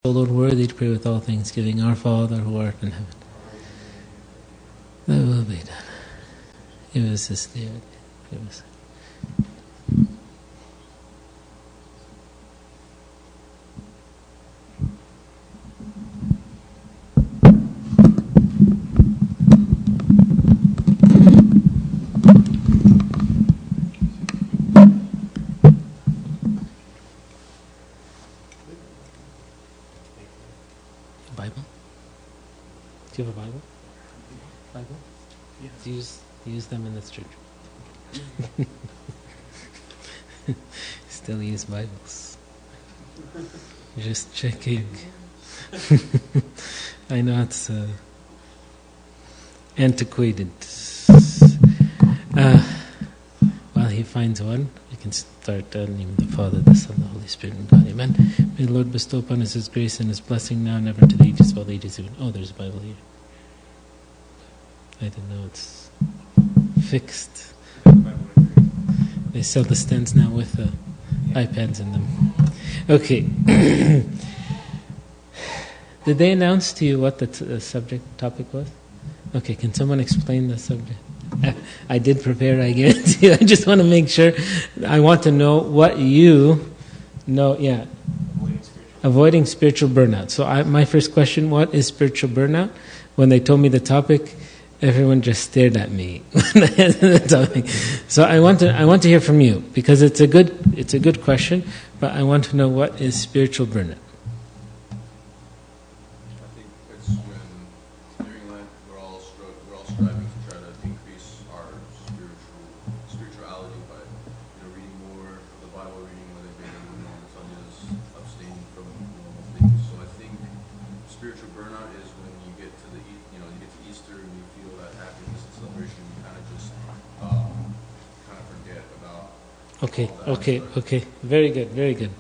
O Lord, worthy to pray with all thanksgiving, our Father who art in heaven. Thy will be done. Give us this day. Give us. Bible? Do you have a Bible? Bible? Yeah. Do you use them in this church? Still use Bibles. Just checking. I know it's antiquated. While he finds one, we can start in the name of the Father, the Son, the Holy Spirit, and God. Amen. May the Lord bestow upon us His grace and His blessing now and ever to the ages of all ages. Oh, there's a Bible here. I didn't know it's fixed. They sell the stands now with iPads in them. Okay. Did they announce to you what the topic was? Okay, can someone explain the subject? I did prepare, I guarantee you. I just want to make sure. I want to know what you know. Yeah. Avoiding spiritual burnout. So my first question, what is spiritual burnout? When they told me the topic, everyone just stared at me. So I want to hear from you, because it's a good question, but I want to know what is spiritual burnout. I think it's when during life we're all striving to try to increase our spirituality by reading more of the Bible, reading other things, Tanya's abstaining from normal things. So I think spiritual burnout is when you get to you get to Easter and you feel that happiness and celebration, you kind of just forget about. Okay. Very good, very good.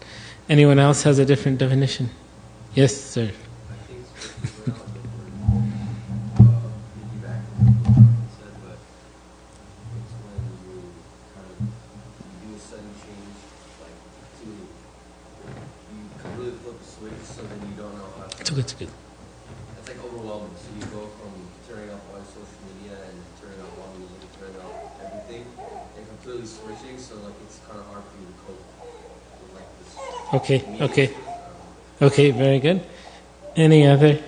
Anyone else has a different definition? Yes, sir. I think spiritual burnout, piggyback on what you said, but it's when you do a sudden change, you completely flip the switch, so then you don't know how to. It's good. It's like overwhelming. So you go from turning off all social media and turning off all music, turning off everything, and completely switching. So it's kind of hard for you to cope with this. Okay. Very good. Any other?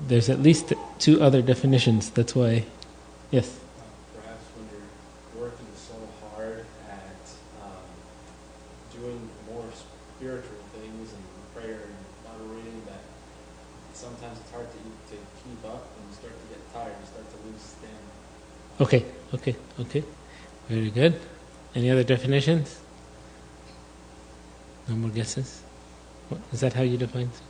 There's at least 2 other definitions. That's why. Yes. Perhaps when you're working so hard at doing more spiritual things and prayer and Bible reading, that sometimes it's hard to keep up, and you start to get tired, you start to lose stamina. Okay. Very good. Any other definitions? No more guesses? Is that how you define it?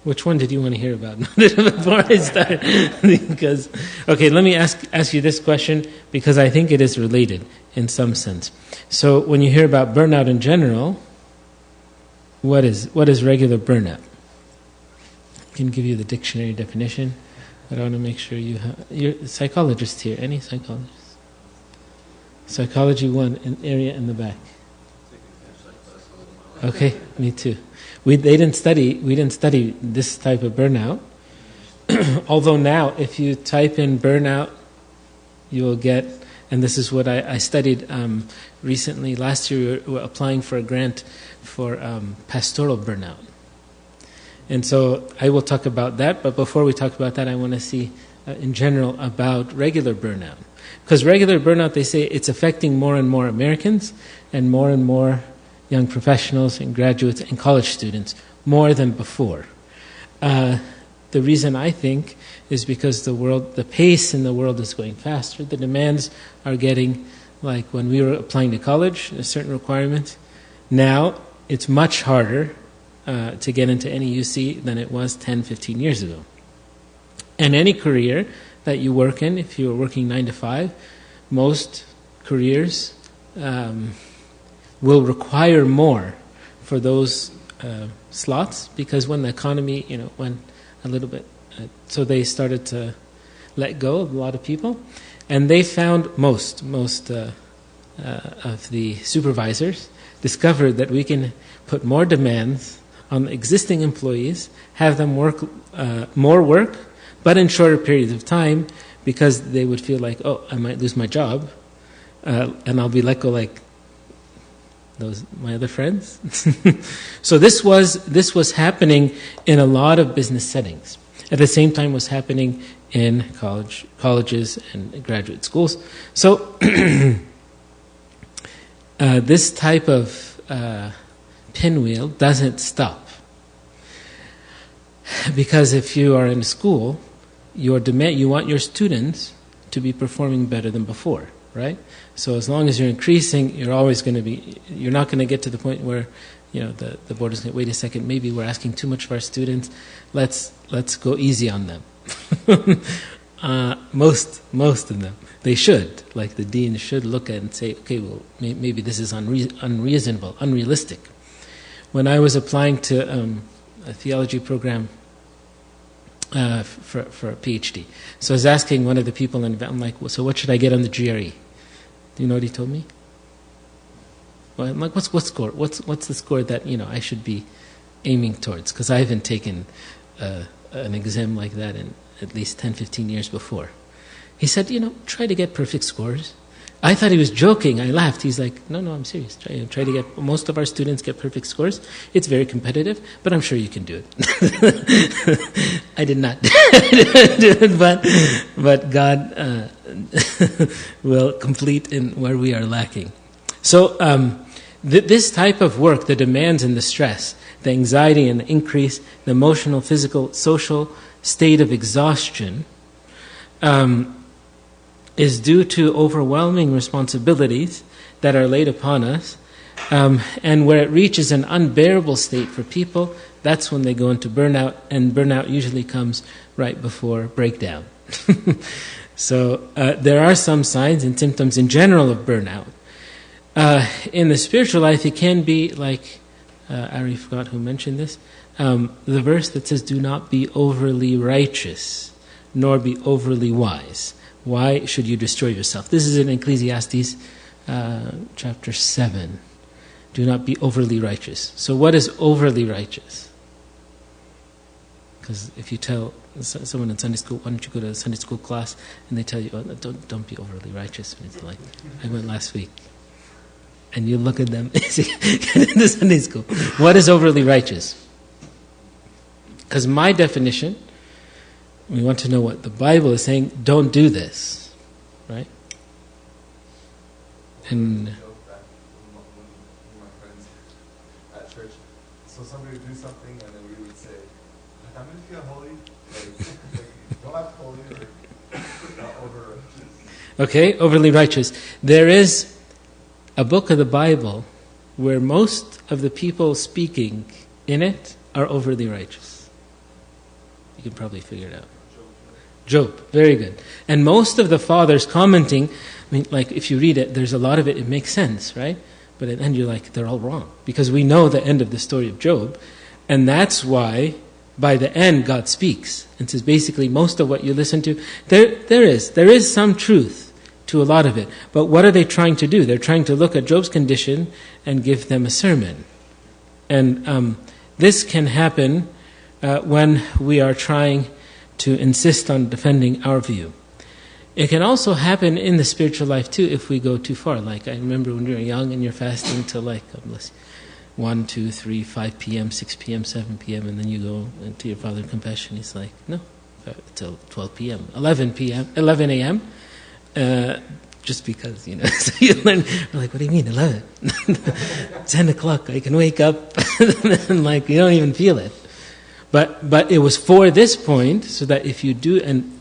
Which one did you want to hear about before I start? Let me ask you this question, because I think it is related in some sense. So when you hear about burnout in general, what is regular burnout? I can give you the dictionary definition, but I want to make sure you're a psychologist here. Any psychologists? Psychology 1, an area in the back. Okay, me too. We didn't study this type of burnout. Although now, if you type in burnout, you will get, and this is what I studied recently. Last year we were applying for a grant for pastoral burnout. And so I will talk about that, but before we talk about that, I want to see in general about regular burnout. Because regular burnout, they say it's affecting more and more Americans and more young professionals and graduates and college students, more than before. The reason, I think, is because the pace in the world is going faster. The demands are getting, like when we were applying to college, a certain requirement. Now, it's much harder to get into any UC than it was 10, 15 years ago. And any career that you work in, if you're working 9 to 5, most careers will require more for those slots, because when the economy, went a little bit, so they started to let go of a lot of people, and they found most of the supervisors discovered that we can put more demands on the existing employees, have them work more work, but in shorter periods of time, because they would feel like, oh, I might lose my job, and I'll be let go like those my other friends. So this was happening in a lot of business settings. At the same time, was happening in colleges and graduate schools. So this type of pinwheel doesn't stop, because if you are in school, you want your students to be performing better than before, right? So as long as you're increasing, you're not going to get to the point where, the board is going to, wait a second, maybe we're asking too much of our students, let's go easy on them. Most of them. They should, like the dean should look at it and say, okay, well, maybe this is unreasonable, unrealistic. When I was applying to a theology program for a PhD, so I was asking one of the people, and I'm like, well, so what should I get on the GRE? Do you know what he told me? Well, I'm like, what score? What's the score that I should be aiming towards? Because I haven't taken an exam like that in at least 10, 15 years before. He said, try to get perfect scores. I thought he was joking. I laughed. He's like, no, I'm serious. Try to get, most of our students get perfect scores. It's very competitive, but I'm sure you can do it. I did not do it, but God will complete in where we are lacking. So this type of work, the demands and the stress, the anxiety and the increase, the emotional, physical, social state of exhaustion, is due to overwhelming responsibilities that are laid upon us, and where it reaches an unbearable state for people, that's when they go into burnout, and burnout usually comes right before breakdown. So there are some signs and symptoms in general of burnout. In the spiritual life, it can be like, I already forgot who mentioned this, the verse that says, do not be overly righteous, nor be overly wise. Why should you destroy yourself? This is in Ecclesiastes chapter 7. Do not be overly righteous. So what is overly righteous? Because if you tell someone in Sunday school, why don't you go to a Sunday school class, and they tell you, oh, don't be overly righteous. And it's like, I went last week. And you look at them and say, get into Sunday school. What is overly righteous? Because my definition, we want to know what the Bible is saying, don't do this. Right? And My friends at church, so somebody would do something and then we would say, I'm going to feel holy. Like, don't act holy or not over righteous. Okay, overly righteous. There is a book of the Bible where most of the people speaking in it are overly righteous. You can probably figure it out. Job, very good. And most of the fathers commenting, like if you read it, there's a lot of it makes sense, right? But at the end you're like, they're all wrong. Because we know the end of the story of Job, and that's why by the end God speaks and says basically most of what you listen to, there is some truth to a lot of it. But what are they trying to do? They're trying to look at Job's condition and give them a sermon. And this can happen when we are trying to insist on defending our view. It can also happen in the spiritual life too if we go too far. Like I remember when you were young and you're fasting till like 1, 2, 3, 5 p.m., 6 p.m., 7 p.m., and then you go into your Father of Confession. He's like, no, till 12 p.m., 11 a.m., just because, so you learn, we're like, what do you mean, 11? 10 o'clock, I can wake up, and like, you don't even feel it. But it was for this point, so that if you do, and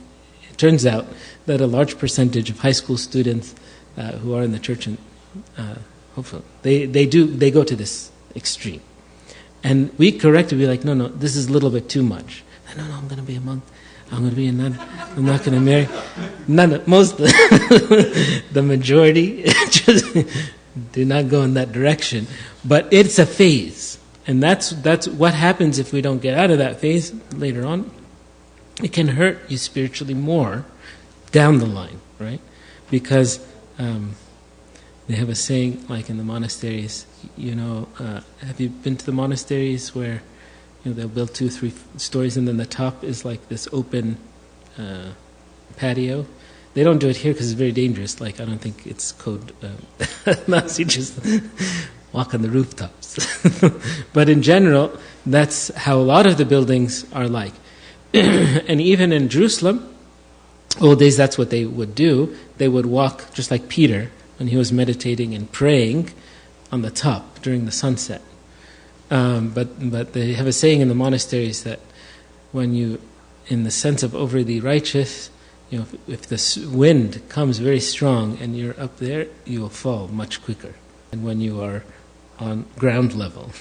it turns out that a large percentage of high school students who are in the church, and hopefully, they go to this extreme. And we correct it, we're like, no, this is a little bit too much. No, I'm going to be a monk. I'm going to be a nun. I'm not going to marry. Most, the majority just do not go in that direction. But it's a phase. And that's what happens if we don't get out of that phase later on. It can hurt you spiritually more down the line, right? Because they have a saying, like in the monasteries, have you been to the monasteries where they'll build 2-3 stories, and then the top is like this open patio. They don't do it here because it's very dangerous. Like, I don't think it's code allows you just walk on the rooftops. But in general, that's how a lot of the buildings are like. And even in Jerusalem, old days, that's what they would do. They would walk just like Peter when he was meditating and praying on the top during the sunset. But they have a saying in the monasteries that when you, in the sense of overly righteous, if the wind comes very strong and you're up there, you will fall much quicker than when you are on ground level.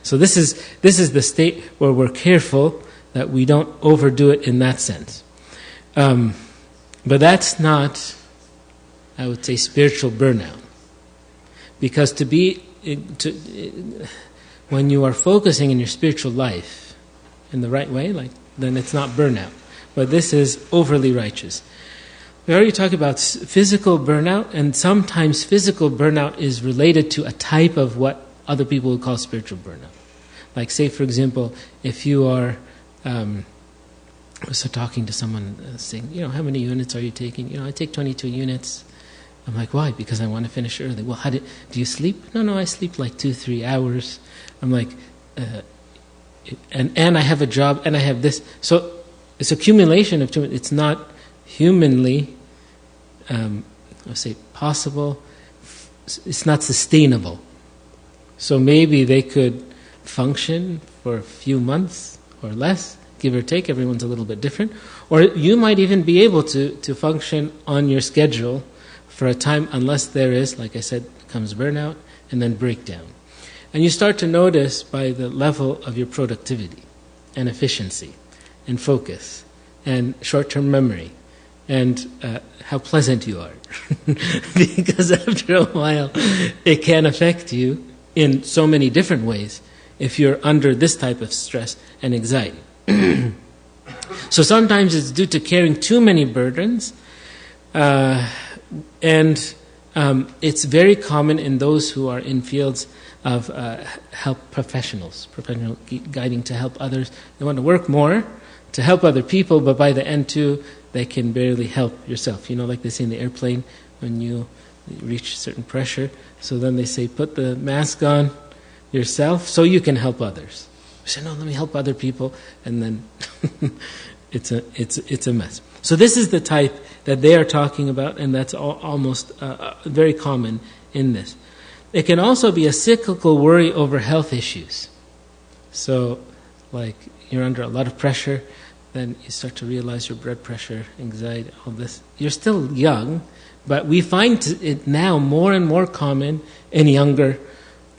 So this is the state where we're careful that we don't overdo it in that sense. But that's not, I would say, spiritual burnout. Because when you are focusing in your spiritual life in the right way, then it's not burnout. But this is overly righteous. We already talked about physical burnout, and sometimes physical burnout is related to a type of what other people would call spiritual burnout. Like, say, for example, if you are, I was talking to someone saying, how many units are you taking? I take 22 units. I'm like, why? Because I want to finish early. Well, do you sleep? No, I sleep like 2-3 hours. I'm like, and I have a job, and I have this. So it's accumulation of it's not humanly, I'll say, possible. It's not sustainable. So maybe they could function for a few months or less, give or take. Everyone's a little bit different. Or you might even be able to function on your schedule for a time, unless there is, like I said, comes burnout and then breakdown. And you start to notice by the level of your productivity and efficiency and focus and short-term memory and how pleasant you are. Because after a while, it can affect you in so many different ways if you're under this type of stress and anxiety. So sometimes it's due to carrying too many burdens, and it's very common in those who are in fields of help professional guiding to help others. They want to work more to help other people, but by the end too, they can barely help yourself. Like they say in the airplane, when you reach a certain pressure, so then they say, put the mask on yourself so you can help others. You say, no, let me help other people, and then it's a mess. So this is the type that they are talking about, and that's almost very common in this. It can also be a cyclical worry over health issues. So, like, you're under a lot of pressure, then you start to realize your blood pressure, anxiety, all this. You're still young, but we find it now more and more common in younger.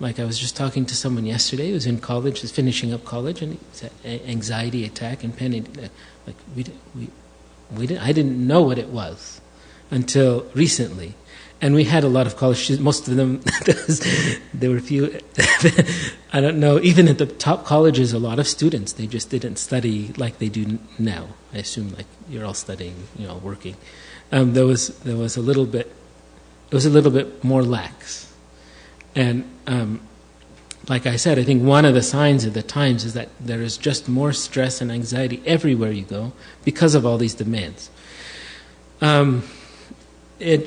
Like, I was just talking to someone yesterday who was in college, was finishing up college, and he said anxiety attack and panic. Like, I didn't know what it was until recently. And we had a lot of college students, most of them, there were few, I don't know, even at the top colleges, a lot of students, they just didn't study like they do now. I assume like you're all studying, working. There was a little bit, it was a little bit more lax. And like I said, I think one of the signs of the times is that there is just more stress and anxiety everywhere you go because of all these demands.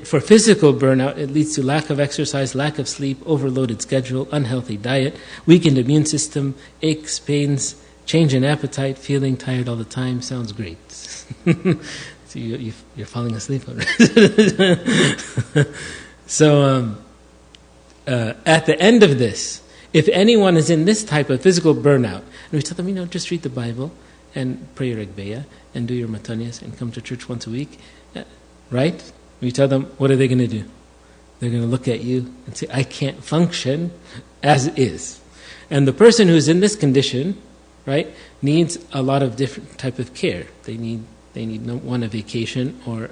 For physical burnout, it leads to lack of exercise, lack of sleep, overloaded schedule, unhealthy diet, weakened immune system, aches, pains, change in appetite, feeling tired all the time. Sounds great. So you're falling asleep already. So at the end of this, if anyone is in this type of physical burnout, and we tell them, just read the Bible and pray your Agbeya and do your Matanyas and come to church once a week, right? We tell them, what are they going to do? They're going to look at you and say, I can't function as is. And the person who's in this condition, right, needs a lot of different type of care. They need one, a vacation, or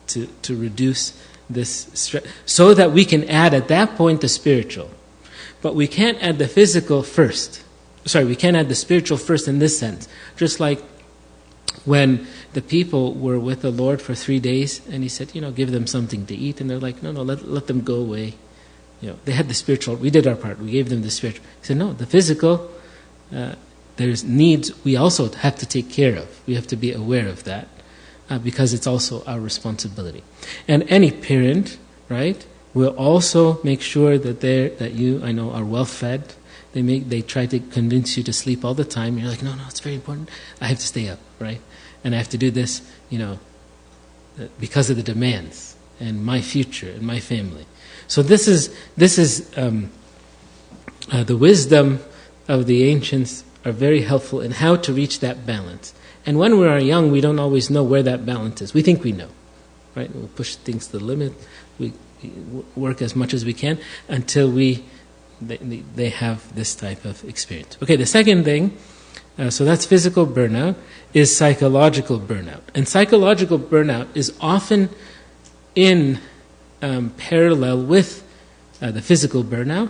to reduce this stress, so that we can add at that point the spiritual. But we can't add the physical first. We can't add the spiritual first in this sense. Just like when the people were with the Lord for 3 days, and he said, give them something to eat, and they're like, no, let them go away. They had the spiritual. We did our part. We gave them the spiritual. He said, no, the physical, there's needs we also have to take care of. We have to be aware of that because it's also our responsibility. And any parent, right, will also make sure that you, I know, are well fed. They try to convince you to sleep all the time. You're like, no, it's very important. I have to stay up, right? And I have to do this, because of the demands and my future and my family. So this is the wisdom of the ancients are very helpful in how to reach that balance. And when we are young, we don't always know where that balance is. We think we know, right? We'll push things to the limit. We work as much as we can until they have this type of experience. Okay, the second thing, so that's physical burnout, is psychological burnout. And psychological burnout is often in parallel with the physical burnout,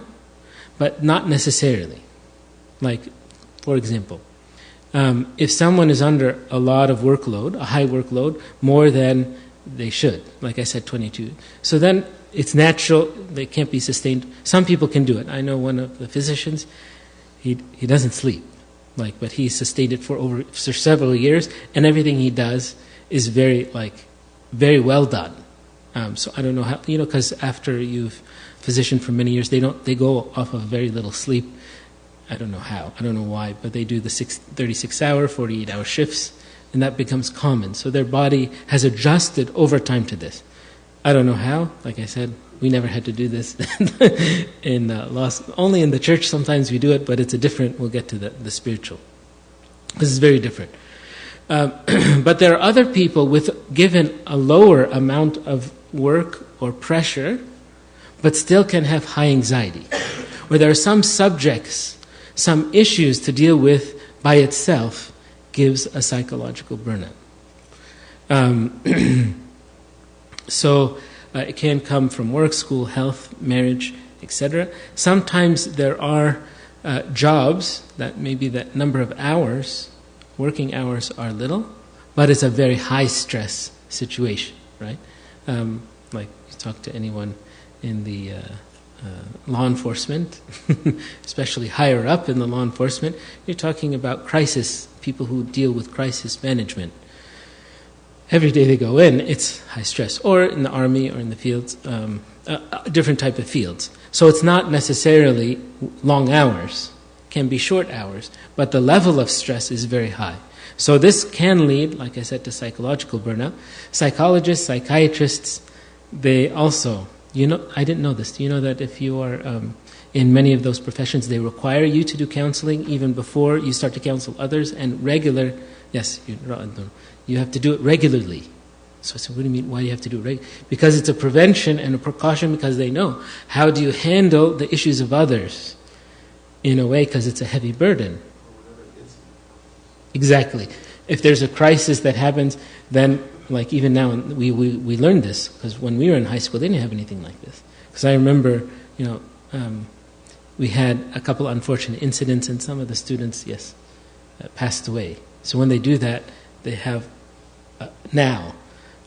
but not necessarily. Like, for example, if someone is under a lot of workload, a high workload, more than they should, like I said, 22, so then it's natural, they can't be sustained. Some people can do it. I know one of the physicians, he doesn't sleep, but he sustained it for several years, and everything he does is very very well done. So I don't know how, because after you've physicianed for many years, they go off of very little sleep. I don't know how, I don't know why, but they do the 36-hour, 48-hour shifts, and that becomes common. So their body has adjusted over time to this. I don't know how. Like I said, we never had to do this in only in the church. Sometimes we do it, but it's we'll get to the spiritual. This is very different. But there are other people given a lower amount of work or pressure, but still can have high anxiety. Or there are some subjects, some issues to deal with by itself gives a psychological burnout. So it can come from work, school, health, marriage, etc. Sometimes there are jobs that maybe that number of hours, working hours are little, but it's a very high stress situation, right? Like you talk to anyone in the law enforcement, especially higher up in the law enforcement, you're talking about crisis, people who deal with crisis management. Every day they go in, it's high stress. Or in the army or in the fields, different type of fields. So it's not necessarily long hours, can be short hours, but the level of stress is very high. So this can lead, like I said, to psychological burnout. Psychologists, psychiatrists, they also, I didn't know this. Do you know that if you are in many of those professions, they require you to do counseling even before you start to counsel others, and you have to do it regularly. So I said, what do you mean, why do you have to do it regularly? Because it's a prevention and a precaution, because they know how do you handle the issues of others in a way, because it's a heavy burden. Exactly. If there's a crisis that happens, then like even now, we learned this, because when we were in high school, they didn't have anything like this. Because I remember, we had a couple unfortunate incidents, and some of the students, passed away. So when they do that, they have now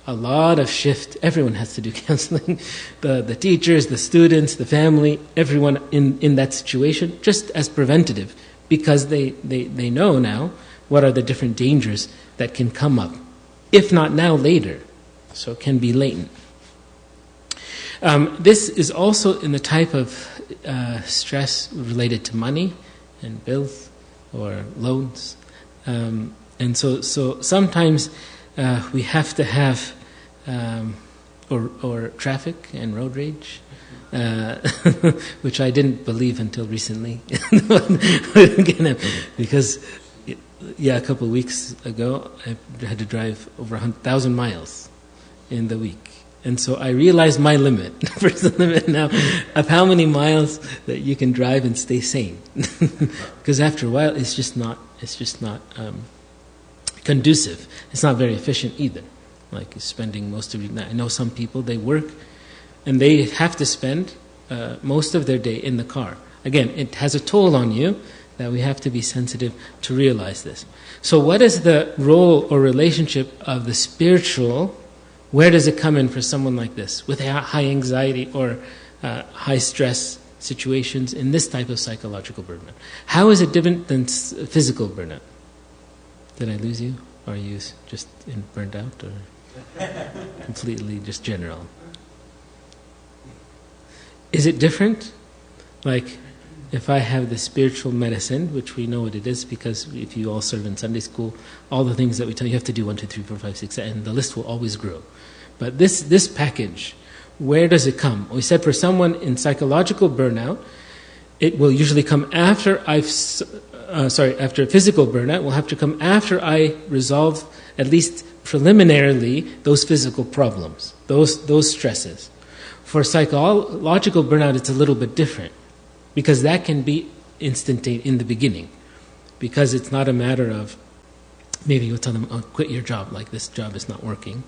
a lot of shift. Everyone has to do counseling. The teachers, the students, the family, everyone in that situation, just as preventative, because they know now what are the different dangers that can come up. If not now, later. So it can be latent. This is also in the type of stress related to money and bills or loans. And so sometimes we have to have, or traffic and road rage, which I didn't believe until recently. Because a couple of weeks ago, I had to drive over 100,000 miles in the week. And so I realized my limit, personal limit now, of how many miles that you can drive and stay sane. Because after a while, it's just not conducive. It's not very efficient either. Like spending most of your night. I know some people, they work and they have to spend most of their day in the car. Again, it has a toll on you that we have to be sensitive to realize this. So what is the role or relationship of the spiritual? Where does it come in for someone like this with high anxiety or high stress situations in this type of psychological burnout. How is it different than physical burnout? Did I lose you? Or are you just burnt out, or completely just general? Is it different? Like, if I have the spiritual medicine, which we know what it is, because if you all serve in Sunday school, all the things that we tell you have to do 1, 2, 3, 4, 5, 6, and the list will always grow. But this package, where does it come? We said for someone in psychological burnout, it will usually come after after physical burnout will have to come after I resolve, at least preliminarily, those physical problems, those stresses. For psychological burnout, it's a little bit different, because that can be instantaneous in the beginning, because it's not a matter of, maybe you'll tell them, oh, quit your job, like this job is not working.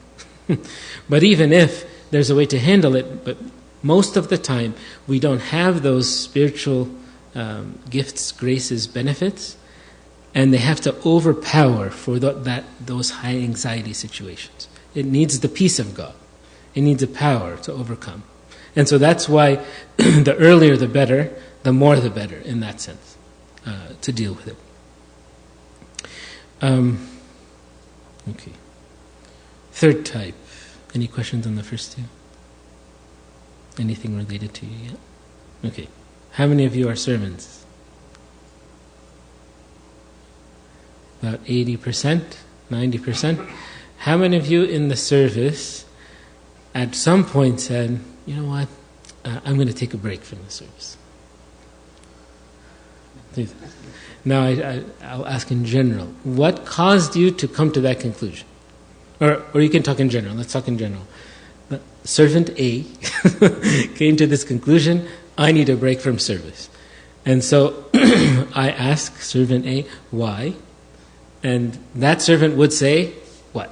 But even if there's a way to handle it, but most of the time we don't have those spiritual gifts, graces, benefits, and they have to overpower for those high anxiety situations. It needs the peace of God. It needs a power to overcome. And so that's why the earlier the better, the more the better in that sense, to deal with it. Okay. Third type. Any questions on the first two? Anything related to you yet? Okay. How many of you are servants? About 80%, 90%. How many of you in the service at some point said, you know what, I'm going to take a break from the service? Now I'll ask in general. What caused you to come to that conclusion? Or you can talk in general. Let's talk in general. Servant A came to this conclusion, I need a break from service. And so I ask servant A, why? And that servant would say, what?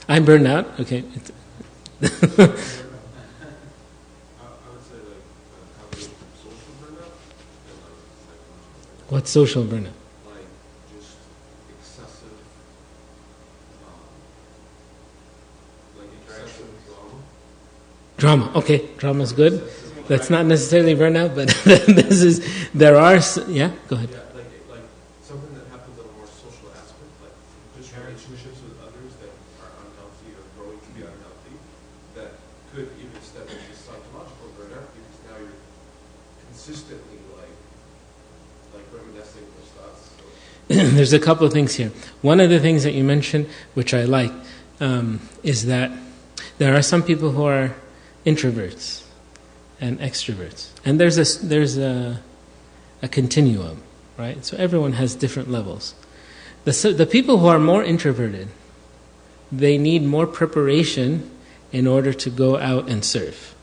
I'm burned out? Okay. I would say like a combination of social burnout and like psychological burnout. What's social burnout? Like just excessive, Drama. Okay, drama's good. That's not necessarily burnout, but yeah, go ahead. Yeah, like something that happens on a more social aspect, like just relationships with others that are unhealthy or growing to be unhealthy, that could even step into psychological burnout because now you're consistently like reminiscing those thoughts. So. There's a couple of things here. One of the things that you mentioned, which I like, is that there are some people who are introverts and extroverts, and there's a continuum, right? So everyone has different levels. The people who are more introverted, they need more preparation in order to go out and serve.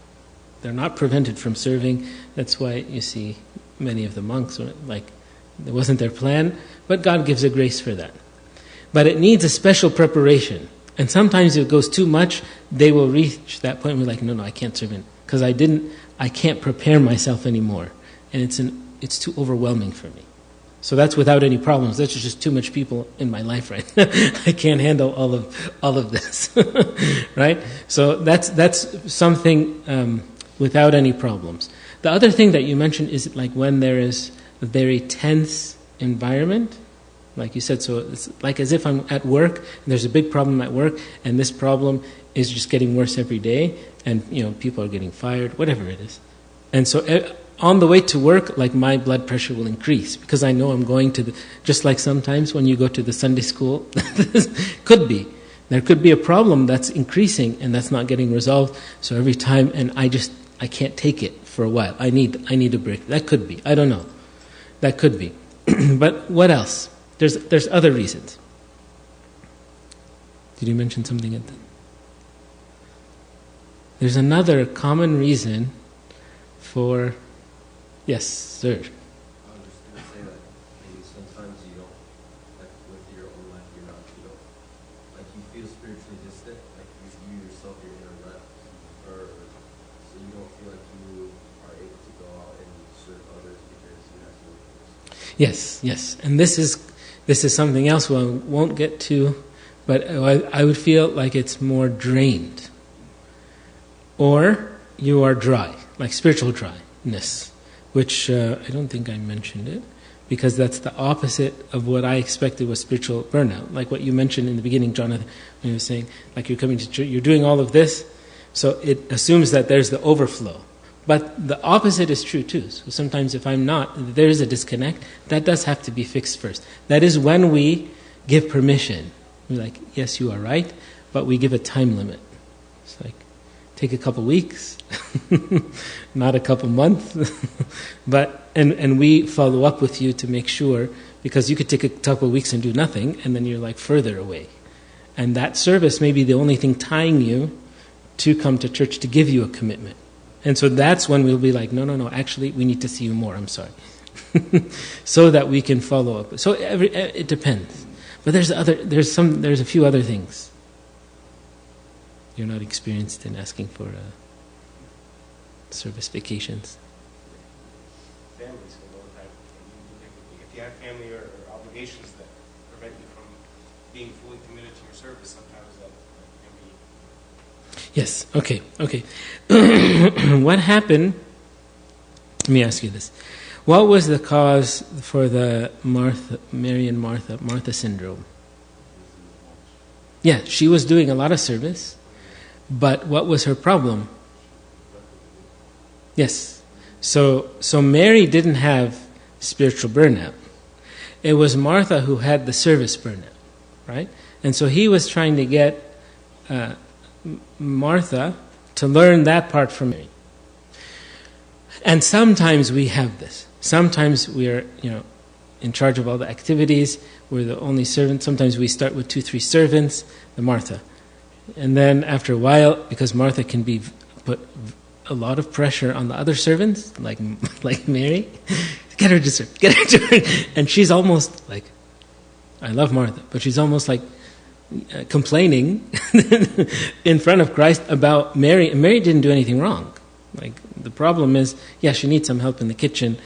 They're not prevented from serving. That's why you see many of the monks, like, it wasn't their plan, but God gives a grace for that. But it needs a special preparation. And sometimes if it goes too much, they will reach that point where like, no, I can't serve in, because I can't prepare myself anymore. And it's too overwhelming for me. So that's without any problems. That's just too much people in my life right now. I can't handle all of this. Right? So that's something without any problems. The other thing that you mentioned is like when there is a very tense environment, like you said, so it's like as if I'm at work, and there's a big problem at work, and this problem is just getting worse every day, and people are getting fired, whatever it is. And so on the way to work, like my blood pressure will increase, because I know I'm going to just like sometimes when you go to the Sunday school, there could be a problem that's increasing and that's not getting resolved, so every time, and I can't take it for a while. I need a break. That could be. I don't know. That could be. But what else? There's other reasons. Did you mention something at that? There's another common reason for... Yes, sir. I was just going to say that maybe sometimes you don't, like with your own life, like you feel spiritually distant, like you yourself, you're in a rut, or so you don't feel like you are able to go out and serve others because you have to. Yes. And this is something else we won't get to, but I would feel like it's more drained. Or you are dry, like spiritual dryness, which I don't think I mentioned it, because that's the opposite of what I expected was spiritual burnout. Like what you mentioned in the beginning, Jonathan, when you were saying, like you're coming to church, you're doing all of this, so it assumes that there's the overflow. But the opposite is true too. So sometimes if I'm not, there is a disconnect. That does have to be fixed first. That is when we give permission. We're like, yes, you are right, but we give a time limit. It's like, take a couple weeks, not a couple months. But and we follow up with you to make sure, because you could take a couple weeks and do nothing, and then you're like further away. And that service may be the only thing tying you to come to church, to give you a commitment. And so that's when we'll be like, no, actually, we need to see you more, I'm sorry. So that we can follow up. So it depends. But there's a few other things. You're not experienced in asking for service vacations. Families can go that. If you have family or obligations that prevent you from being fully committed to your service, sometimes that can be. Yes, okay. What happened, let me ask you this. What was the cause for the Mary and Martha syndrome? Yeah, she was doing a lot of service, but what was her problem? Yes. So Mary didn't have spiritual burnout. It was Martha who had the service burnout, right? And so he was trying to get Martha to learn that part from Mary. And sometimes we have this. Sometimes we are, in charge of all the activities. We're the only servant. Sometimes we start with 2-3 servants, the Martha. And then after a while, because Martha can put a lot of pressure on the other servants, like Mary, get her to serve. And she's almost like, I love Martha, but she's almost like complaining in front of Christ about Mary. And Mary didn't do anything wrong. Like, the problem is, she needs some help in the kitchen,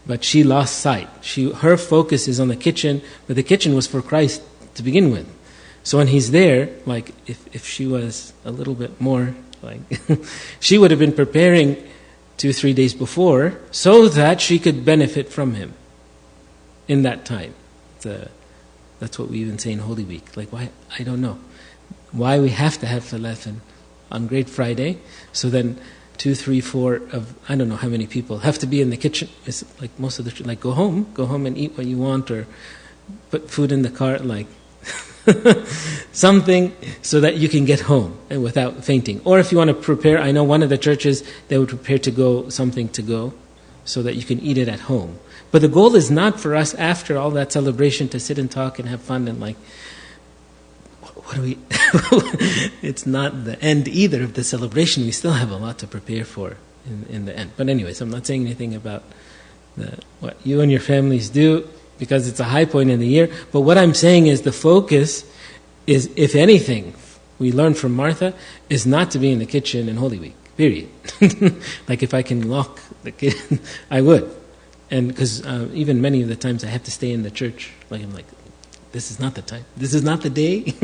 but she lost sight. Her focus is on the kitchen, but the kitchen was for Christ to begin with. So when he's there, like, if she was a little bit more, like, she would have been preparing 2-3 days before so that she could benefit from him in that time. That's what we even say in Holy Week. Like, why? I don't know. Why we have to have Falafel on Great Friday, so then 2, 3, 4 of, I don't know how many people have to be in the kitchen. It's like most of the, like, go home and eat what you want, or put food in the car, like something so that you can get home and without fainting. Or if you want to prepare, I know one of the churches, they would prepare something to go so that you can eat it at home. But the goal is not for us after all that celebration to sit and talk and have fun and like, what do we... It's not the end either of the celebration. We still have a lot to prepare for in the end. But anyways, I'm not saying anything about what you and your families do, because it's a high point in the year. But what I'm saying is the focus is, if anything, we learn from Martha, is not to be in the kitchen in Holy Week, period. Like, if I can lock the kitchen, I would. And because even many of the times I have to stay in the church, like, I'm like, this is not the time. This is not the day.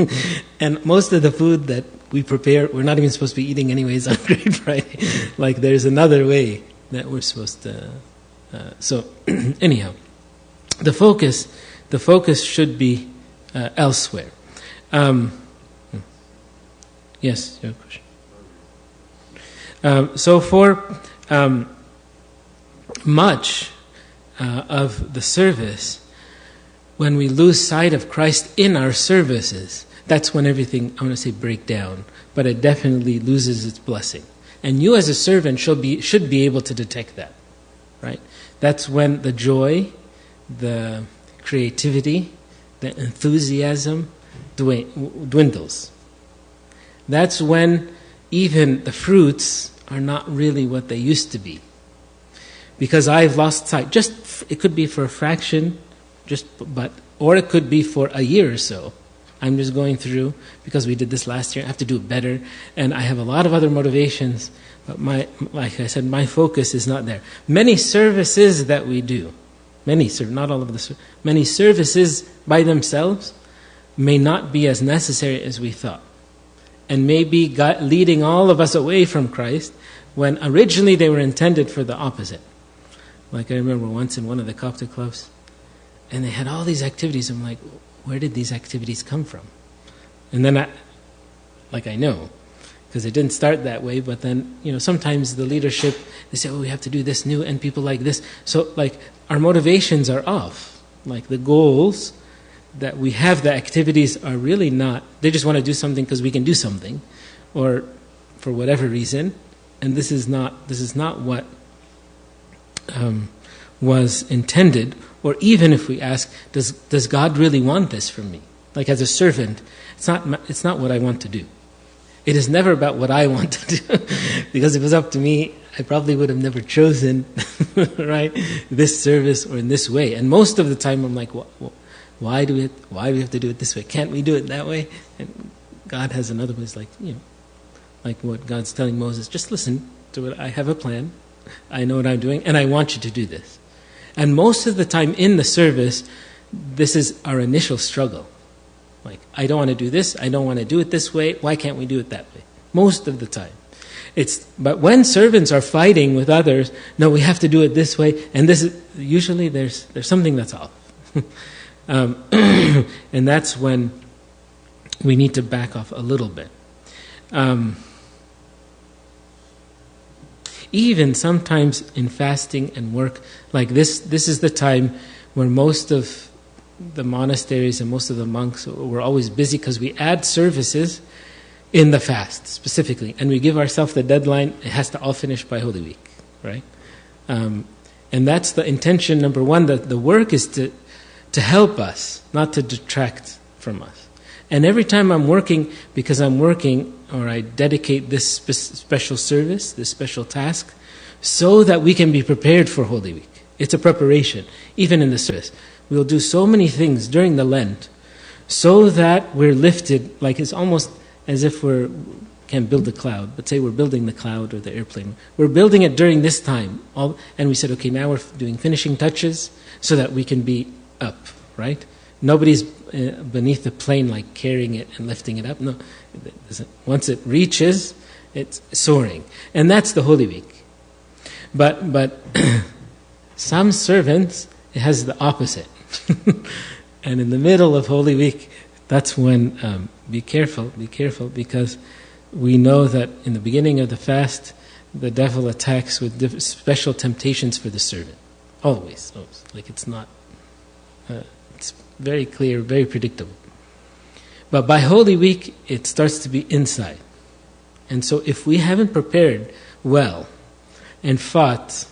And most of the food that we prepare, we're not even supposed to be eating anyways on Good Friday. Like, there's another way that we're supposed to... So, anyhow, the focus should be elsewhere. Yes, your question. So for much of the service, when we lose sight of Christ in our services, that's when everything, I want to say, break down, but it definitely loses its blessing. And you as a servant should be able to detect that, right? That's when the joy, the creativity, the enthusiasm dwindles. That's when even the fruits are not really what they used to be. Because I've lost sight. It could be for a fraction, or it could be for a year or so. I'm just going through, because we did this last year, I have to do it better, and I have a lot of other motivations, but like I said, my focus is not there. Many services that we do, not all of the, many services by themselves may not be as necessary as we thought. and maybe leading all of us away from Christ, when originally they were intended for the opposite. Like I remember once in one of the Coptic clubs, and they had all these activities. I'm like, where did these activities come from? And then I know, because it didn't start that way, but then, sometimes the leadership, they say, we have to do this new, and people like this. So, our motivations are off. The goals that we have, the activities are really not, they just want to do something because we can do something, or for whatever reason, and this is not what was intended. Or even if we ask, does God really want this from me? As a servant, it's not what I want to do. It is never about what I want to do. Because if it was up to me, I probably would have never chosen right, this service or in this way. And most of the time I'm like, why do we have to do it this way? Can't we do it that way? And God has another way. It's like what God's telling Moses, just listen to it. I have a plan. I know what I'm doing, and I want you to do this. And most of the time in the service, this is our initial struggle. I don't want to do this. I don't want to do it this way. Why can't we do it that way? Most of the time. But when servants are fighting with others, no, we have to do it this way. And this is, usually there's something that's off. And that's when we need to back off a little bit. Even sometimes in fasting and work like this is the time where most of the monasteries and most of the monks were always busy, because we add services in the fast specifically, and we give ourselves the deadline, it has to all finish by Holy Week, right? And that's the intention, number one, that the work is to help us, not to detract from us. And every time I'm working, because I'm working, or I dedicate this special service, this special task, so that we can be prepared for Holy Week. It's a preparation, even in the service. We'll do so many things during the Lent, so that we're lifted, it's almost as if we can build a cloud. But say we're building the cloud or the airplane. We're building it during this time. And we said, okay, now we're doing finishing touches so that we can be up, right? Nobody's beneath the plane carrying it and lifting it up. No, once it reaches, it's soaring. And that's the Holy Week. But some servants, it has the opposite. And in the middle of Holy Week, that's when, be careful, because we know that in the beginning of the fast, the devil attacks with special temptations for the servant. Always. It's not, it's very clear, very predictable. But by Holy Week, it starts to be inside. And so if we haven't prepared well and fought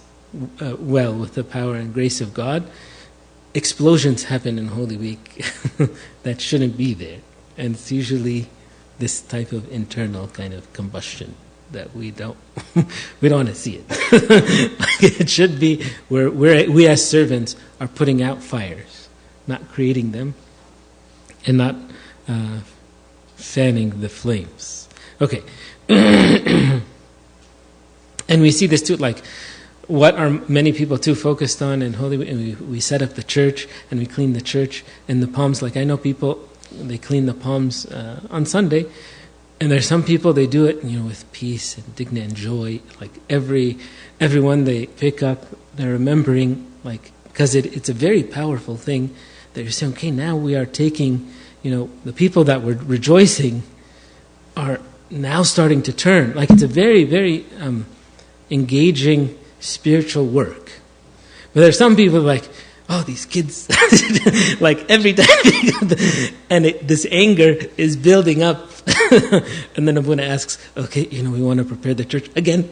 well with the power and grace of God, explosions happen in Holy Week that shouldn't be there. And it's usually this type of internal kind of combustion that we don't want to see it. It should be where we as servants are putting out fires, not creating them, and not fanning the flames. Okay. And we see this too, what are many people too focused on in Holy Week? And we set up the church, and we clean the church, and the palms, I know people, they clean the palms on Sunday, and there's some people, they do it, with peace and dignity and joy. Everyone they pick up, they're remembering, because it's a very powerful thing that you're saying, okay, now we are taking, the people that were rejoicing are now starting to turn. It's a very, very engaging spiritual work. But there's some people these kids, every time, and this anger is building up. And then Abuna asks, okay, we want to prepare the church again.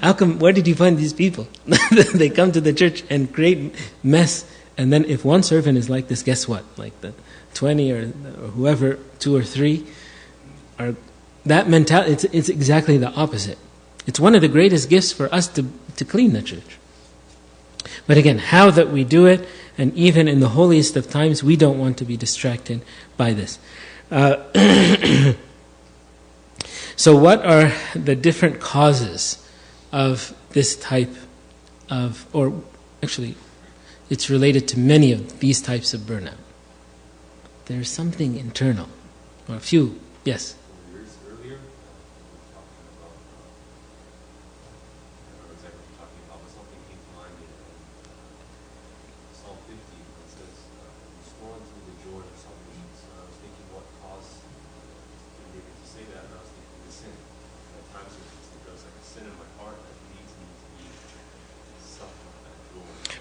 How come, where did you find these people? They come to the church and create mess. And then if one servant is like this, guess what? The 20 or whoever, 2 or 3, are that mentality. It's exactly the opposite. It's one of the greatest gifts for us to clean the church. But again, how that we do it, and even in the holiest of times, we don't want to be distracted by this. So what are the different causes of this type of, or actually, it's related to many of these types of burnout. There's something internal, or a few, yes?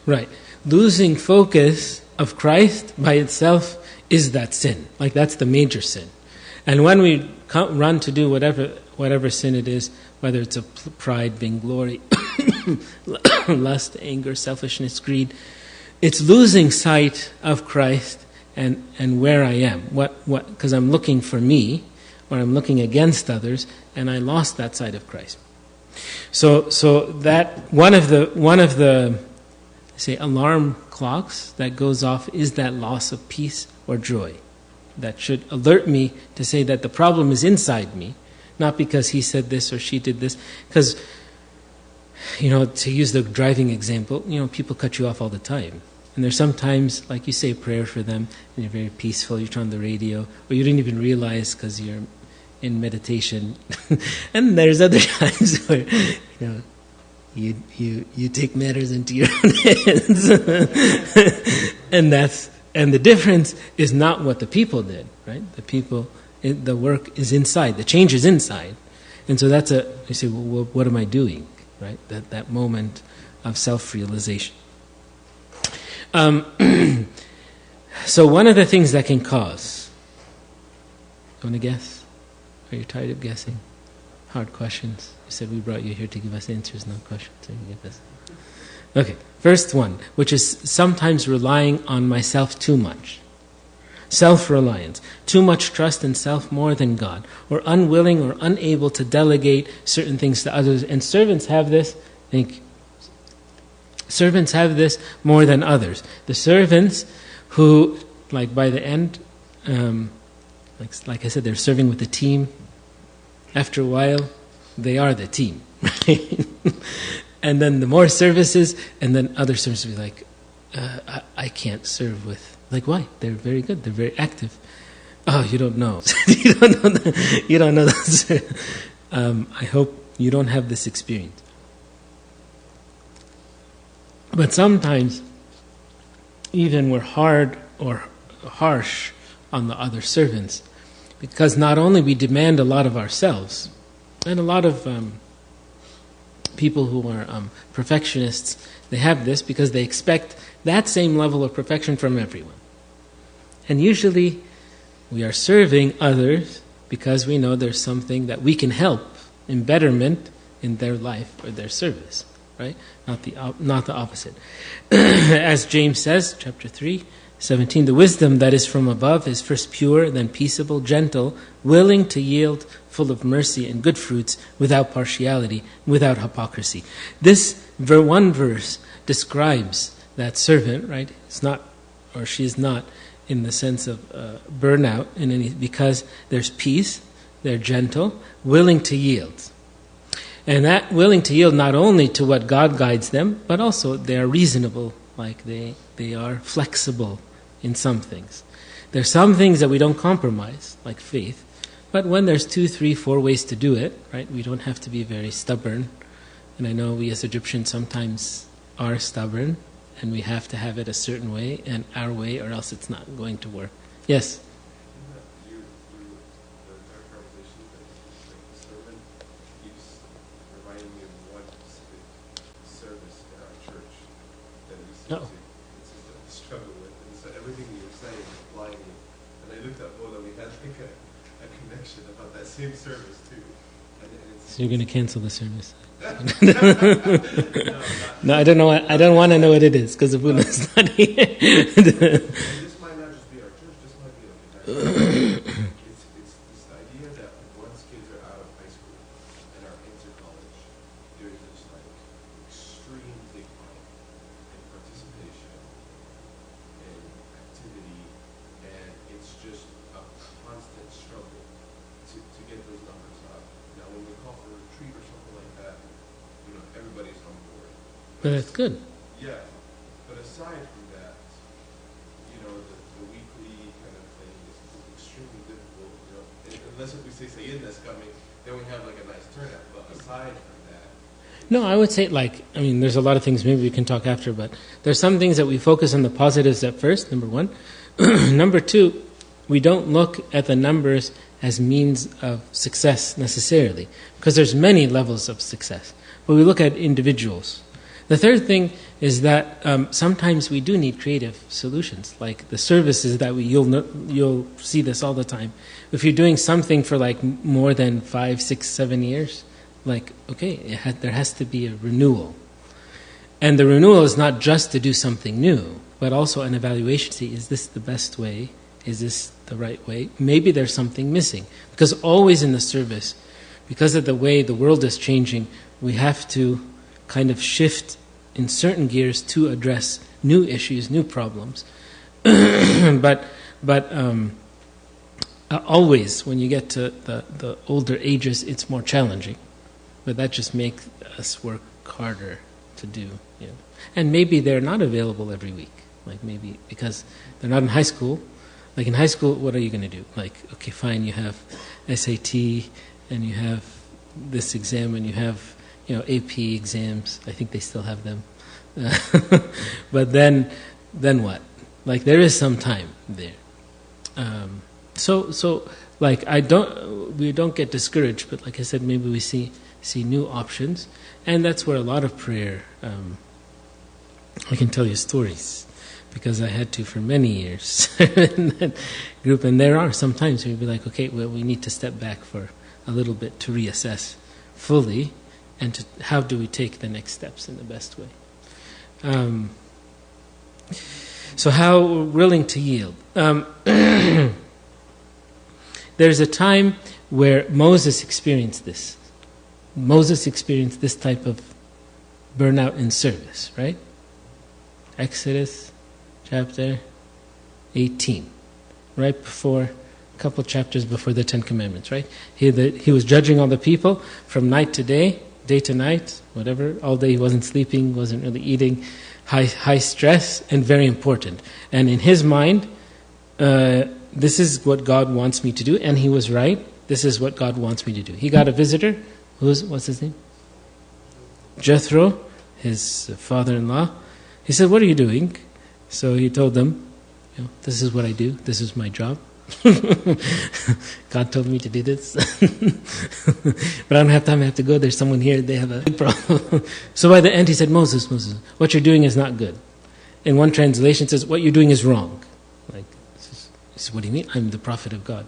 Right. Losing focus of Christ by itself is that sin. Like, that's the major sin. And when we run to do whatever sin it is, whether it's a pride, vainglory, lust, anger, selfishness, greed, it's losing sight of Christ and where I am. Because I'm looking for me, or I'm looking against others, and I lost that sight of Christ. So that one of the say alarm clocks that goes off is that loss of peace or joy. That should alert me to say that the problem is inside me, not because he said this or she did this. Because, to use the driving example, people cut you off all the time. And there's sometimes, like, you say a prayer for them, and you're very peaceful, you turn on the radio, or you didn't even realize because you're in meditation. And there's other times where, you take matters into your own hands. And the difference is not what the people did, right? The work is inside, the change is inside. And so you say, well, what am I doing, right? That moment of self-realization. So one of the things that can cause, you want to guess? Are you tired of guessing? Hard questions. You said we brought you here to give us answers, not questions. So you give us. Okay, first one, which is sometimes relying on myself too much. Self-reliance, too much trust in self more than God, or unwilling or unable to delegate certain things to others. And servants have this, servants have this more than others. The servants who, like by the end, like I said, they're serving with the team. After a while, they are the team, right? And then the more services, and then other services will be like, I can't serve with. Like, why? They're very good. They're very active. Oh, you don't know. You don't know that. I hope you don't have this experience. But sometimes, even we're hard or harsh on the other servants, because not only we demand a lot of ourselves, and a lot of people who are perfectionists, they have this because they expect that same level of perfection from everyone. And usually we are serving others because we know there's something that we can help in betterment in their life or their service, right? Not the opposite. As James says, chapter 3:17, the wisdom that is from above is first pure, then peaceable, gentle, willing to yield, full of mercy and good fruits, without partiality, without hypocrisy. This one verse describes that servant, right? It's not, or she's not, in the sense of burnout, because there's peace, they're gentle, willing to yield. And that willing to yield not only to what God guides them, but also they are reasonable, like they are flexible in some things. There's some things that we don't compromise, like faith. But when there's 2, 3, 4 ways to do it, right, we don't have to be very stubborn. And I know we as Egyptians sometimes are stubborn, and we have to have it a certain way, and our way, or else it's not going to work. Yes? The entire conversation that the servant keeps reminding me of one specific service in our church that we seem to struggle with. And so everything you were saying is applying it. And I looked at both, and we had like a connection about that same service too. So you're going to cancel the service? No, I don't know. I don't want to know what it is because if we're not here. This might not just be our church. This might be it's this idea that once kids are out of high school and are into college, there's this like extreme decline in participation and activity, and it's just a constant struggle to get those numbers up. Now, when we call for a retreat or something like that, everybody's on board. But that's good. Yeah, but aside from that, the weekly kind of thing is extremely difficult. Unless if we say Sayyidina's coming, then we have like a nice turnout. But aside from that, no, I would say there's a lot of things. Maybe we can talk after, but there's some things that we focus on the positives at first. Number one, number two, we don't look at the numbers as means of success necessarily, because there's many levels of success. But we look at individuals. The third thing is that sometimes we do need creative solutions, like the services that you'll see this all the time. If you're doing something for like more than 5, 6, 7 years, like okay, there has to be a renewal, and the renewal is not just to do something new, but also an evaluation. See, is this the best way? Is this the right way? Maybe there's something missing, because always in the service, because of the way the world is changing, we have to kind of shift in certain gears to address new issues, new problems. but always, when you get to the older ages, it's more challenging. But that just makes us work harder to do. You know. And maybe they're not available every week. Like maybe because they're not in high school. Like in high school, what are you going to do? Like, okay, fine, you have SAT, and you have this exam, and you have AP exams. I think they still have them. But then what? Like there is some time there. So like we don't get discouraged, but like I said, maybe we see new options, and that's where a lot of prayer. I can tell you stories because I had to for many years in that group, and there are some times where you'd be like, okay, well, we need to step back for a little bit to reassess fully. And how do we take the next steps in the best way? So how we're willing to yield. There's a time where Moses experienced this. Moses experienced this type of burnout in service, right? Exodus chapter 18, right before, a couple chapters before the Ten Commandments, right? He was judging all the people from night to day to night, whatever. All day he wasn't sleeping, wasn't really eating. High stress and very important. And in his mind, this is what God wants me to do. And he was right. This is what God wants me to do. He got a visitor. What's his name? Jethro, his father-in-law. He said, what are you doing? So he told them, this is what I do. This is my job. God told me to do this. But I don't have time, I have to go. There's someone here, they have a big problem. So by the end he said, Moses, what you're doing is not good. In one translation it says, what you're doing is wrong. Like, he said, what do you mean? I'm the prophet of God.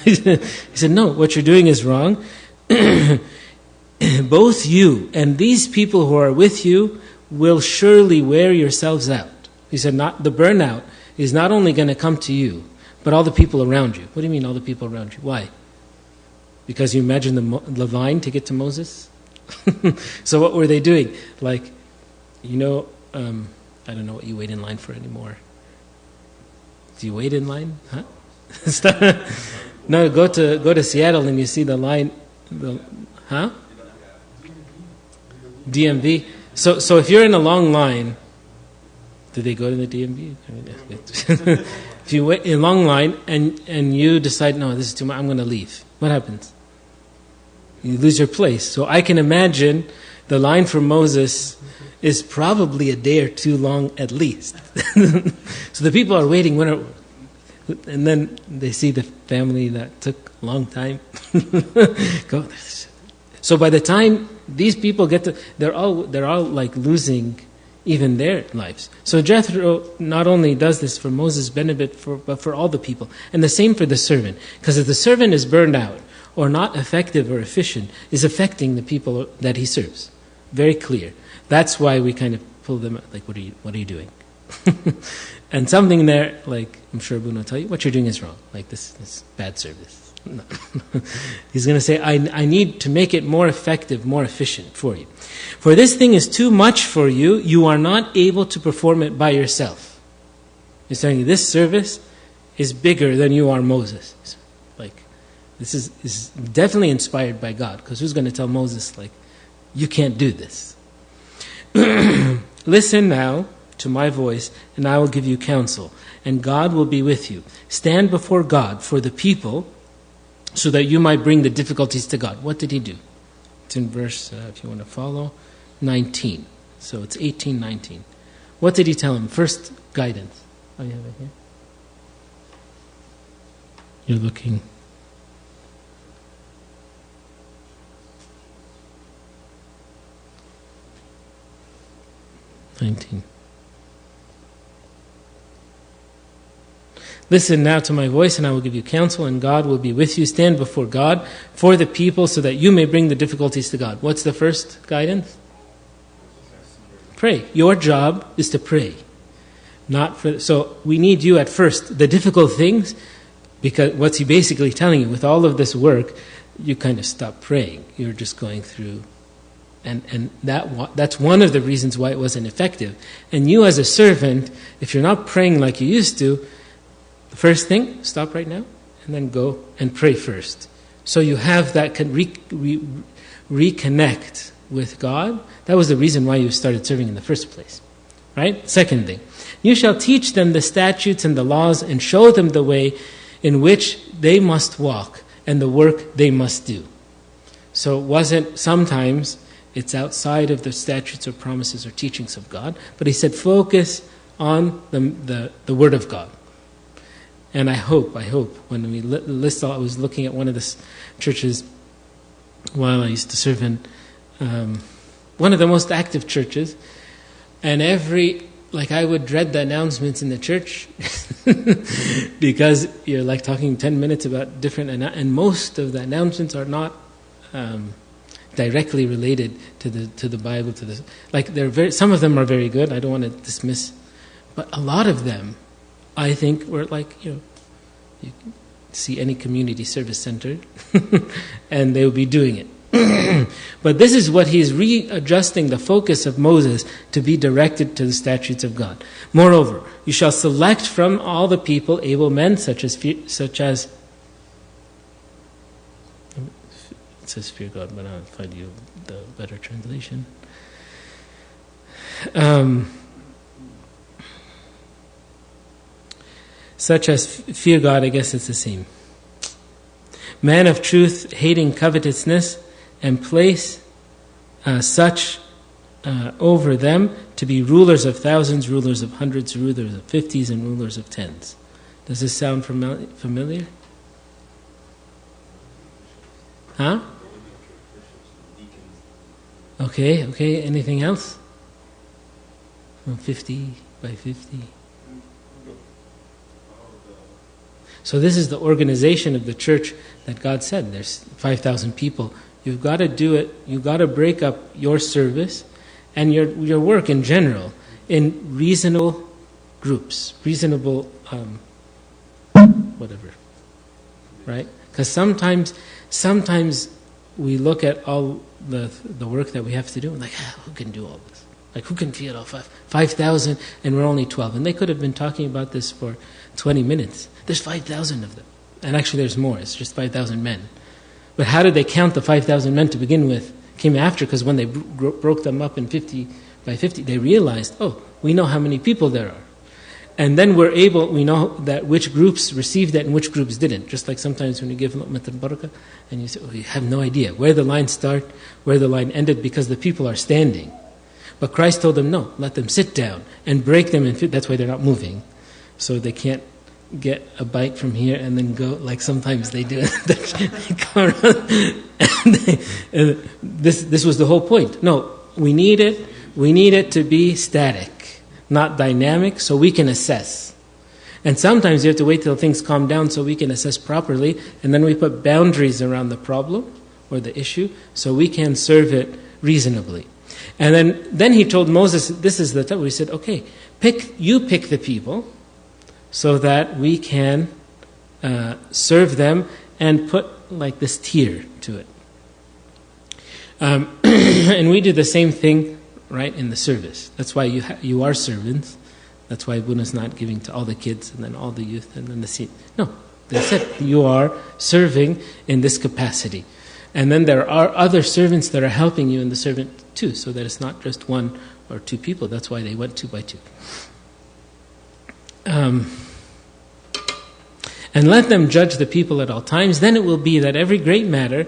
He said, no, what you're doing is wrong. Both you and these people who are with you will surely wear yourselves out. He said, not the burnout is not only going to come to you, but all the people around you. What do you mean all the people around you? Why? Because you imagine the line to get to Moses? So what were they doing? Like, I don't know what you wait in line for anymore. Do you wait in line? Huh? No, go to Seattle and you see the line. DMV. So if you're in a long line, do they go to the DMV? If you wait in a long line and you decide, no, this is too much, I'm going to leave. What happens? You lose your place. So I can imagine the line for Moses is probably a day or two long at least. So the people are waiting. And then they see the family that took a long time. Go. So by the time these people get to, they're all like losing even their lives. So Jethro not only does this for Moses' benefit, but for all the people. And the same for the servant. Because if the servant is burned out, or not effective or efficient, is affecting the people that he serves. Very clear. That's why we kind of pull them out, like, what are you doing? And something there, like, I'm sure Bruno will tell you, what you're doing is wrong. Like, this is bad service. No. He's going to say, I need to make it more effective, more efficient for you. For this thing is too much for you. You are not able to perform it by yourself. He's telling you, this service is bigger than you are Moses. Like, this is definitely inspired by God. Because who's going to tell Moses, like, you can't do this? Listen now to my voice, and I will give you counsel. And God will be with you. Stand before God for the people, so that you might bring the difficulties to God. What did he do? It's in verse, if you want to follow, 19. So it's 18:19. What did he tell him? First guidance. Oh, you have it here? You're looking. 19. Listen now to my voice, and I will give you counsel, and God will be with you. Stand before God for the people so that you may bring the difficulties to God. What's the first guidance? Pray. Your job is to pray. So we need you at first. The difficult things, because what's he basically telling you? With all of this work, you kind of stop praying. You're just going through. And that's one of the reasons why it wasn't effective. And you as a servant, if you're not praying like you used to, the first thing, stop right now, and then go and pray first. So you have that reconnect with God. That was the reason why you started serving in the first place. Right? Second thing, you shall teach them the statutes and the laws and show them the way in which they must walk and the work they must do. So it wasn't sometimes it's outside of the statutes or promises or teachings of God, but he said focus on the Word of God. And I hope, when we list all, I was looking at one of the churches while I used to serve in one of the most active churches, and I would dread the announcements in the church because you're like talking 10 minutes about different, and most of the announcements are not directly related to the Bible, some of them are very good, I don't want to dismiss, but a lot of them I think we're you can see any community service center and they will be doing it. But this is what he's readjusting the focus of Moses to be directed to the statutes of God. Moreover, you shall select from all the people able men such as it says fear God, but I'll find you the better translation. Such as fear God, I guess it's the same. Man of truth, hating covetousness, and place such over them to be rulers of thousands, rulers of hundreds, rulers of 50s, and rulers of 10s. Does this sound familiar? Huh? Okay. Anything else? 50 by 50. So this is the organization of the church that God said. There's 5,000 people. You've got to do it. You've got to break up your service and your work in general in reasonable groups, reasonable whatever, right? Because sometimes we look at all the work that we have to do and who can do all this? Who can feed all 5,000 and we're only 12? And they could have been talking about this for 20 minutes. There's 5,000 of them. And actually there's more. It's just 5,000 men. But how did they count the 5,000 men to begin with? Came after, because when they broke them up in 50 by 50, they realized, we know how many people there are. And then we know that which groups received it and which groups didn't. Just like sometimes when you give luqmat al-barakah, and you say, you have no idea where the line started, where the line ended, because the people are standing. But Christ told them, no, let them sit down and break them in 50. That's why they're not moving. So they can't get a bite from here and then go, like sometimes they do. This was the whole point. No, we need it to be static, not dynamic, so we can assess. And sometimes you have to wait till things calm down so we can assess properly, and then we put boundaries around the problem or the issue so we can serve it reasonably. And then he told Moses, this is the time where he said, okay, pick the people so that we can serve them and put like this tier to it. And we do the same thing, right, in the service. That's why you are servants. That's why Buna's not giving to all the kids and then all the youth and then the seat. No, they said you are serving in this capacity. And then there are other servants that are helping you in the servant too, so that it's not just one or two people. That's why they went 2 by 2. And let them judge the people at all times. Then it will be that every great matter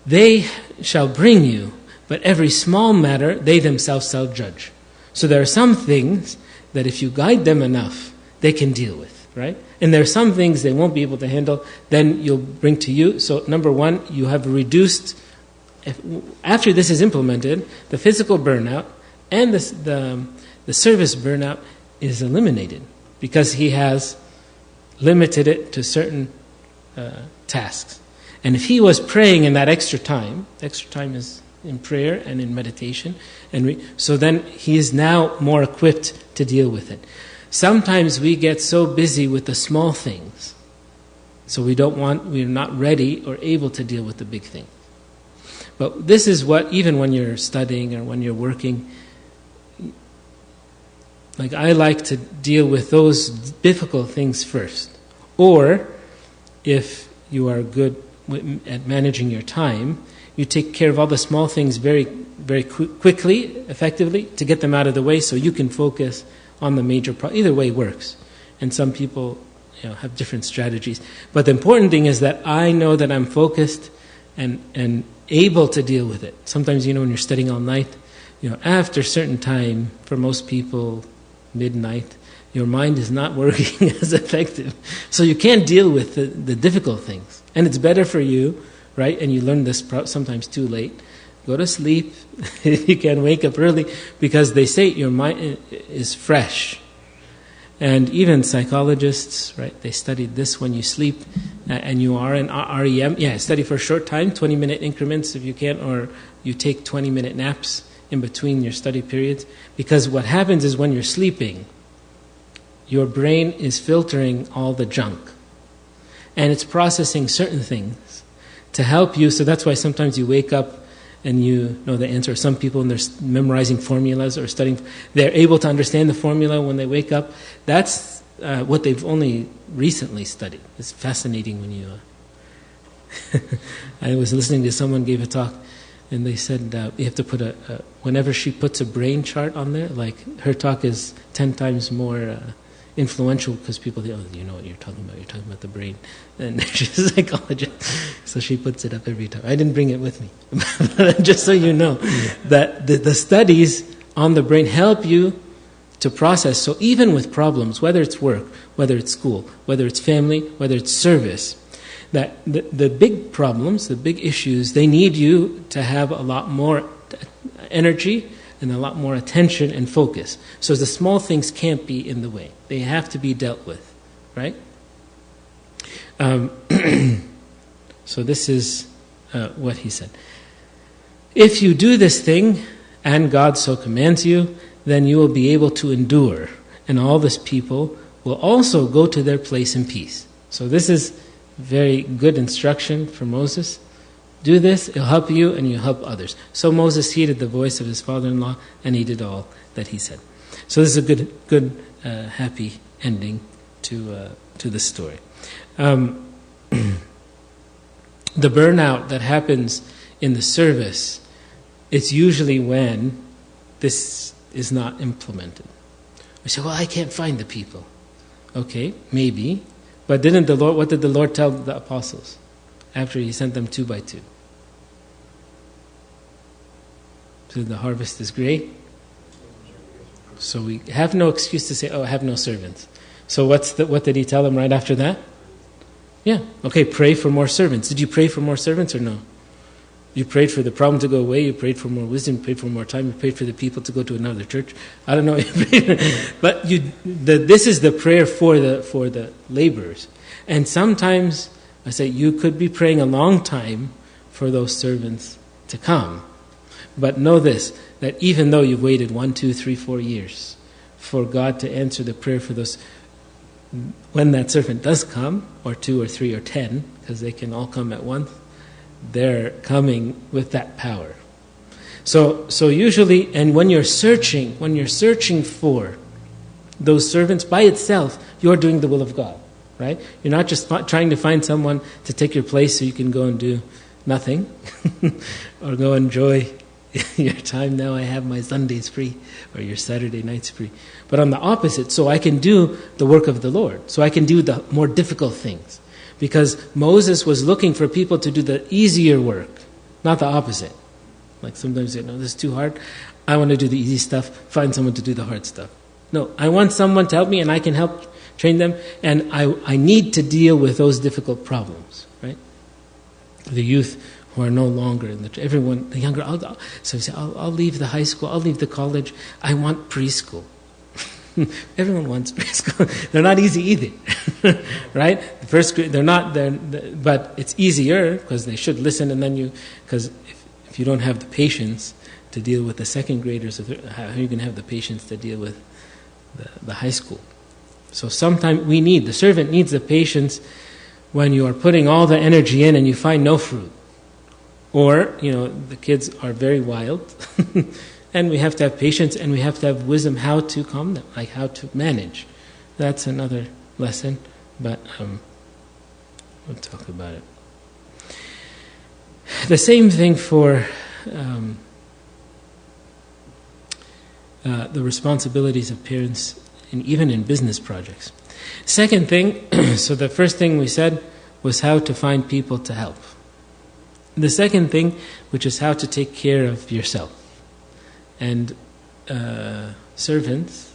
they shall bring you, but every small matter they themselves shall judge. So there are some things that if you guide them enough, they can deal with, right? And there are some things they won't be able to handle, then you'll bring to you. So number one, you have reduced, after this is implemented, the physical burnout and the the service burnout is eliminated because he has limited it to certain tasks. And if he was praying in that extra time is in prayer and in meditation, so then he is now more equipped to deal with it. Sometimes we get so busy with the small things, so we're not ready or able to deal with the big things. But this is what, even when you're studying or when you're working, like I like to deal with those difficult things first. Or, if you are good at managing your time, you take care of all the small things very, very quickly, effectively, to get them out of the way so you can focus on the major problem. Either way works. And some people have different strategies. But the important thing is that I know that I'm focused and able to deal with it. Sometimes, when you're studying all night, after a certain time, for most people, midnight, your mind is not working as effective. So you can't deal with the difficult things. And it's better for you, right? And you learn this sometimes too late. Go to sleep. You can wake up early, because they say your mind is fresh. And even psychologists, right, they studied this when you sleep and you are in REM. Yeah, study for a short time, 20-minute increments if you can, or you take 20-minute naps in between your study periods. Because what happens is when you're sleeping, your brain is filtering all the junk. And it's processing certain things to help you. So that's why sometimes you wake up and you know the answer. Some people, when they're memorizing formulas or studying, they're able to understand the formula when they wake up. That's what they've only recently studied. It's fascinating when you... I was listening to someone gave a talk, and they said you have to put whenever she puts a brain chart on there, like her talk is 10 times more influential, because people think, you know what you're talking about the brain. And she's a psychologist, so she puts it up every time. I didn't bring it with me. Just so you know, that the studies on the brain help you to process. So even with problems, whether it's work, whether it's school, whether it's family, whether it's service, that the big problems, the big issues, they need you to have a lot more energy and a lot more attention and focus. So the small things can't be in the way. They have to be dealt with, right? So this is what he said. If you do this thing, and God so commands you, then you will be able to endure, and all this people will also go to their place in peace. So this is very good instruction for Moses. Do this, it'll help you, and you'll help others. So Moses heeded the voice of his father-in-law, and he did all that he said. So this is a good, happy ending to the story. The burnout that happens in the service, it's usually when this is not implemented. We say, well, I can't find the people. Okay, maybe. But what did the Lord tell the apostles after he sent them 2 by 2? So the harvest is great. So we have no excuse to say, I have no servants. So what did he tell them right after that? Yeah, okay, pray for more servants. Did you pray for more servants or no? You prayed for the problem to go away, you prayed for more wisdom, you prayed for more time, you prayed for the people to go to another church. I don't know. But this is the prayer for the laborers. And sometimes, I say, you could be praying a long time for those servants to come. But know this, that even though you've waited 1, 2, 3, 4 years for God to answer the prayer for those, when that servant does come, or 2 or 3 or 10, because they can all come at once, they're coming with that power. So usually, and when you're searching for those servants by itself, you're doing the will of God, right? You're not just trying to find someone to take your place so you can go and do nothing or go enjoy your time. Now I have my Sundays free, or your Saturday nights free. But on the opposite, so I can do the work of the Lord, so I can do the more difficult things. Because Moses was looking for people to do the easier work, not the opposite. Like sometimes this is too hard. I want to do the easy stuff. Find someone to do the hard stuff. No, I want someone to help me, and I can help train them. And I need to deal with those difficult problems, right? The youth who are no longer in the younger. So you say, I'll leave the high school. I'll leave the college. I want preschool. Everyone wants preschool. They're not easy either, right? The first grade, but it's easier because they should listen, and then because if you don't have the patience to deal with the second graders, how are you going to have the patience to deal with the high school? So sometimes the servant needs the patience when you are putting all the energy in and you find no fruit. Or, the kids are very wild. And we have to have patience and we have to have wisdom how to calm them, like how to manage. That's another lesson, but we'll talk about it. The same thing for the responsibilities of parents, and even in business projects. Second thing, so the first thing we said was how to find people to help. The second thing, which is how to take care of yourself. And servants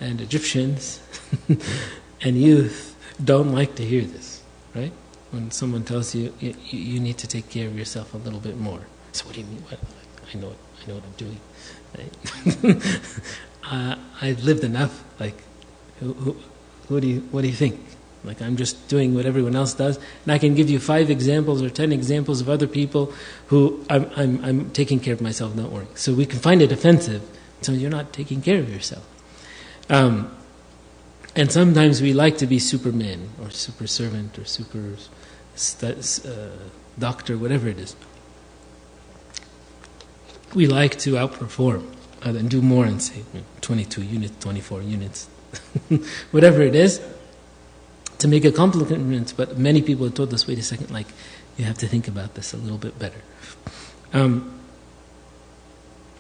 and Egyptians and youth don't like to hear this, right? When someone tells you you need to take care of yourself a little bit more. So what do you mean? I know what I'm doing. Right? I've lived enough. Like, what do you think? Like, I'm just doing what everyone else does, and I can give you 5 examples or 10 examples of other people who I'm taking care of myself. Don't worry. So we can find it offensive. So you're not taking care of yourself. And sometimes we like to be Superman or super servant or super doctor, whatever it is. We like to outperform and do more and say 22 units, 24 units, whatever it is, to make a compliment. But many people have told us, wait a second, like, you have to think about this a little bit better.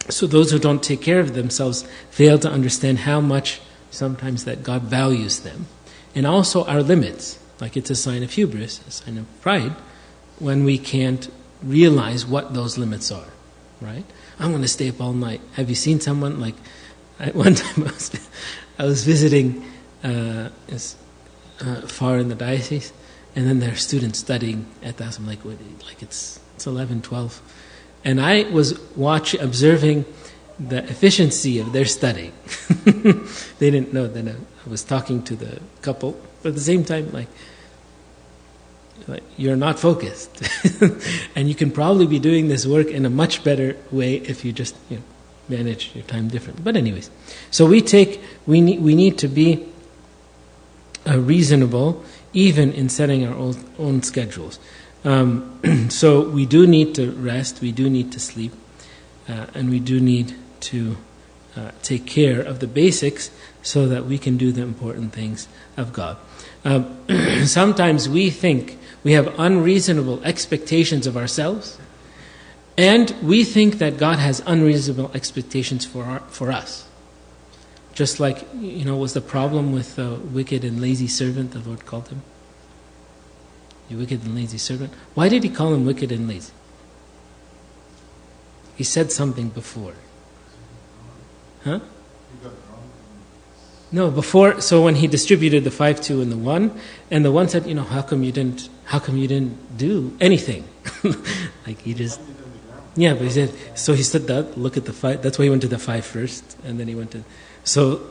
So those who don't take care of themselves fail to understand how much sometimes that God values them. And also our limits. Like, it's a sign of hubris, a sign of pride, when we can't realize what those limits are, right? I'm going to stay up all night. Have you seen someone, like, at one time I was visiting far in the diocese, and then there are students studying at the house. I'm like, it's 11, 12. And I was observing the efficiency of their studying. They didn't know that I was talking to the couple, but at the same time, like you're not focused. And you can probably be doing this work in a much better way if you just manage your time differently. But anyways, so we need to be reasonable even in setting our own schedules. So we do need to rest, we do need to sleep, and we do need to take care of the basics so that we can do the important things of God. Sometimes we think we have unreasonable expectations of ourselves, and we think that God has unreasonable expectations for us. Just like, was the problem with the wicked and lazy servant, the Lord called him? You wicked and lazy servant. Why did he call him wicked and lazy? He said something before. Huh? No, before. So when he distributed the 5, 2, and the 1, and the 1 said, how come you didn't do anything? Like he just. Yeah, but he said. So he stood up, look at the 5. That's why he went to the 5 first, and then he went to. So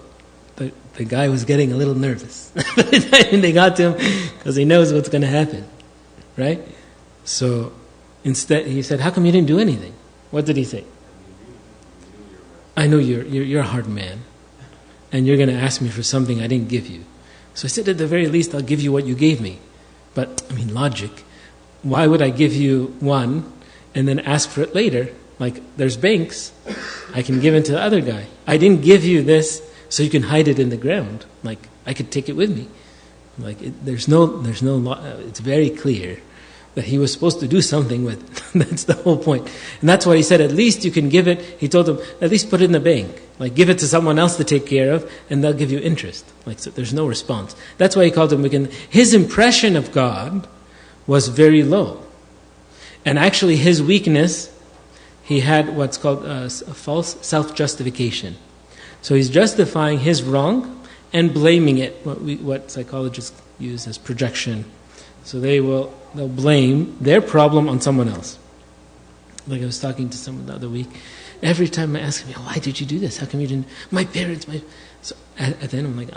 the guy was getting a little nervous. And they got to him because he knows what's going to happen, right? So instead, he said, "How come you didn't do anything?" What did he say? I know you're a hard man, and you're going to ask me for something I didn't give you. So I said, at the very least, I'll give you what you gave me. But logic. Why would I give you 1 and then ask for it later? Like, there's banks. I can give it to the other guy. I didn't give you this so you can hide it in the ground. Like, I could take it with me. Like, there's no it's very clear that he was supposed to do something with it. That's the whole point. And that's why he said, at least you can give it. He told them, at least put it in the bank. Like, give it to someone else to take care of, and they'll give you interest. Like, so there's no response. That's why he called him wicked. His impression of God was very low. And actually, his weakness, he had what's called a false self-justification. So he's justifying his wrong and blaming it, what psychologists use as projection. So they'll blame their problem on someone else. Like I was talking to someone the other week. Every time I ask him, why did you do this? How come you didn't? My parents, So at the end,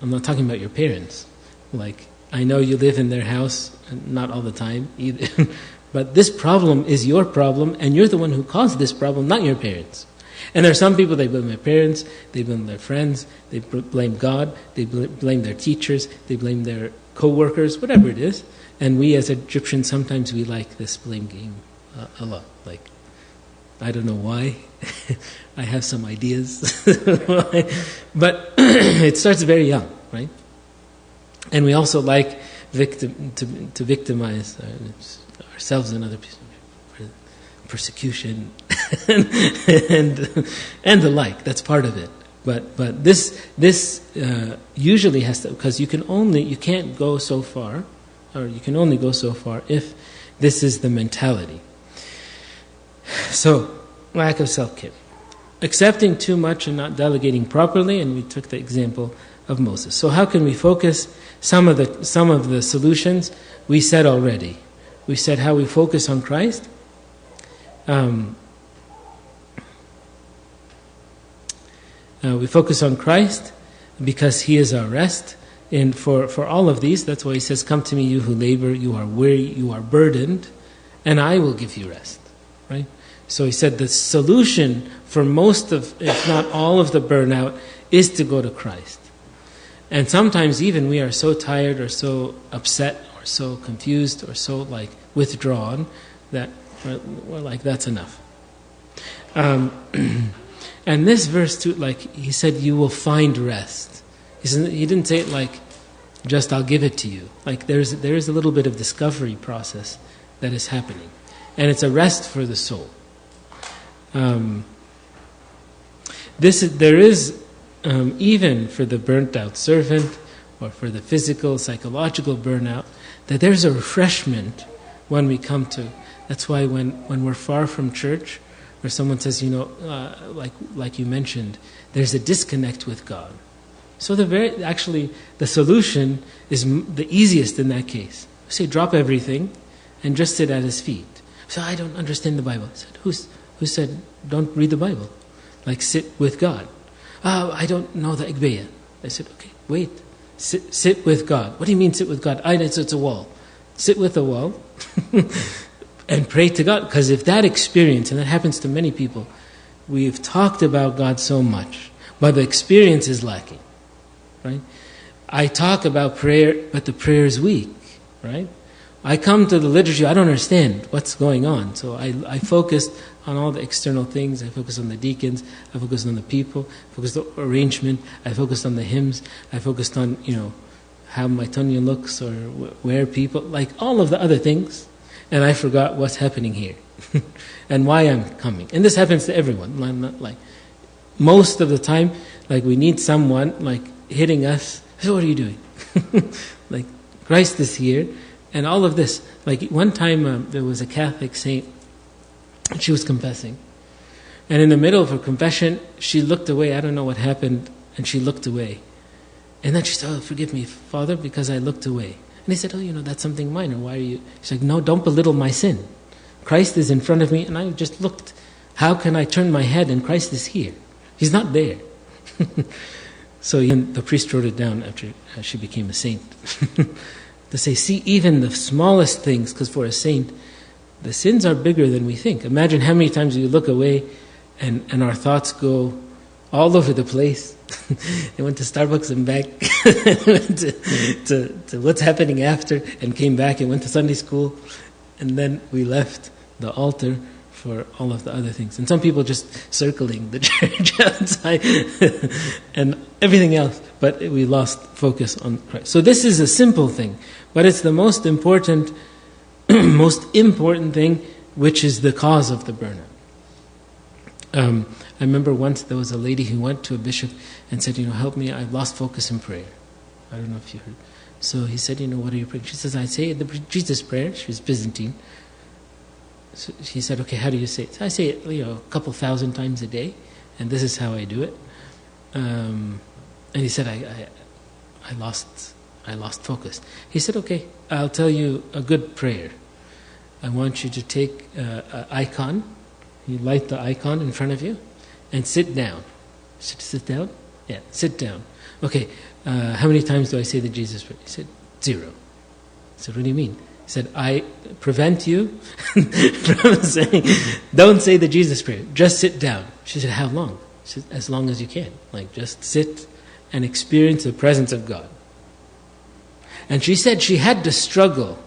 I'm not talking about your parents. Like, I know you live in their house, not all the time either, but this problem is your problem, and you're the one who caused this problem, not your parents. And there are some people, they blame their parents, they blame their friends, they blame God, they blame their teachers, they blame their co-workers, whatever it is. And we as Egyptians, sometimes we like this blame game a lot. Like, I don't know why. I have some ideas. But it starts very young, right? And we also like to victimize ourselves and other people. Persecution and the like. That's part of it. But this usually has to, because you can't go so far, or you can only go so far if this is the mentality. So, lack of self-care. Accepting too much and not delegating properly, and we took the example of Moses. So how can we focus? Some of the solutions we said already. We said how we focus on Christ. We focus on Christ because He is our rest. And for all of these, that's why He says, "Come to me, you who labor, you are weary, you are burdened, and I will give you rest." Right? So He said the solution for most of, if not all of the burnout, is to go to Christ. And sometimes even we are so tired or so upset or so confused or so withdrawn that we're like, that's enough. And this verse too, He said, you will find rest. He didn't say it like, just I'll give it to you. Like there is a little bit of discovery process that is happening. And it's a rest for the soul. There is, even for the burnt out servant, or for the physical, psychological burnout, that there's a refreshment when we come to. That's why when we're far from church, or someone says, like you mentioned, there's a disconnect with God. So the solution is the easiest in that case. We say, drop everything and just sit at His feet. So I don't understand the Bible. I said, who said don't read the Bible? Like sit with God. Oh, I don't know the Igbeya. I said, okay, wait. Sit with God. What do you mean sit with God? It's a wall. Sit with the wall and pray to God. Because if that experience, and that happens to many people, we've talked about God so much, but the experience is lacking. Right? I talk about prayer, but the prayer is weak. Right? I come to the liturgy, I don't understand what's going on. So I focused on all the external things. I focused on the deacons. I focused on the people. I focused on the arrangement. I focused on the hymns. I focused on, how my Tonya looks or where people, like all of the other things. And I forgot what's happening here and why I'm coming. And this happens to everyone. I'm not most of the time, we need someone hitting us. So what are you doing? Christ is here. And all of this, one time there was a Catholic saint, and she was confessing. And in the middle of her confession, she looked away. I don't know what happened, and she looked away. And then she said, "Oh, forgive me, Father, because I looked away." And he said, "Oh, that's something minor. Why are you?" She's like, "No, don't belittle my sin. Christ is in front of me, and I just looked. How can I turn my head and Christ is here? He's not there." So the priest wrote it down after she became a saint. To say, see, even the smallest things, because for a saint, the sins are bigger than we think. Imagine how many times we look away and our thoughts go all over the place. They went to Starbucks and back, went to what's happening after, and came back and went to Sunday school. And then we left the altar for all of the other things. And some people just circling the church outside and everything else. But we lost focus on Christ. So this is a simple thing, but it's the most important thing, which is the cause of the burnout. I remember once there was a lady who went to a bishop and said, help me, I've lost focus in prayer. I don't know if you heard. So he said, what are you praying? She says, I say the Jesus prayer. She was Byzantine. So he said, okay, how do you say it? So I say it, a couple thousand times a day, and this is how I do it. And he said, I lost focus. He said, okay, I'll tell you a good prayer. I want you to take an icon. You light the icon in front of you and sit down. Sit down. Yeah, sit down. Okay, how many times do I say the Jesus prayer? He said, 0. I said, what do you mean? He said, I prevent you from saying, don't say the Jesus prayer, just sit down. She said, how long? She said, as long as you can. Like, just sit and experience the presence of God. And she said she had to struggle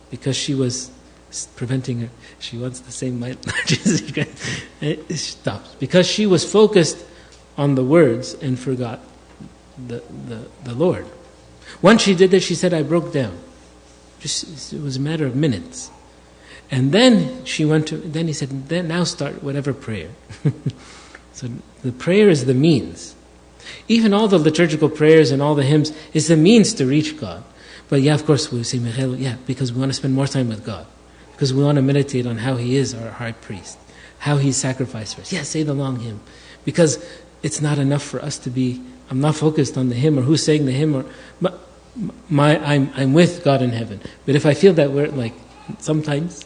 because she was preventing her. She wants to say my Jesus Christ. It stops. Because she was focused on the words and forgot the Lord. Once she did that, she said, I broke down. It was a matter of minutes. And then then he said, then now start whatever prayer. So the prayer is the means. Even all the liturgical prayers and all the hymns is the means to reach God. But yeah, of course, we say, because we want to spend more time with God. Because we want to meditate on how He is our high priest. How He sacrificed for us. Yeah, say the long hymn. Because it's not enough for us to be, I'm not focused on the hymn or who's saying the hymn. I'm with God in heaven. But if I feel that we're like, sometimes,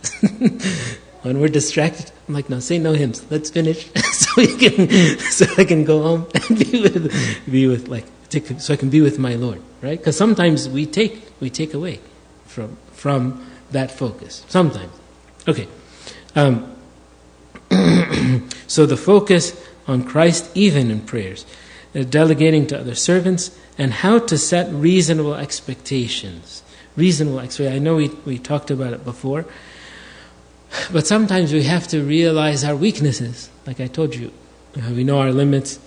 when we're distracted, I'm like, no, say no hymns. Let's finish. so I can go home and so I can be with my Lord. Right? Because sometimes we take away from that focus. Sometimes. Okay. So the focus on Christ even in prayers, delegating to other servants, and how to set reasonable expectations. I know we talked about it before, but sometimes we have to realize our weaknesses. Like I told you, we know our limits.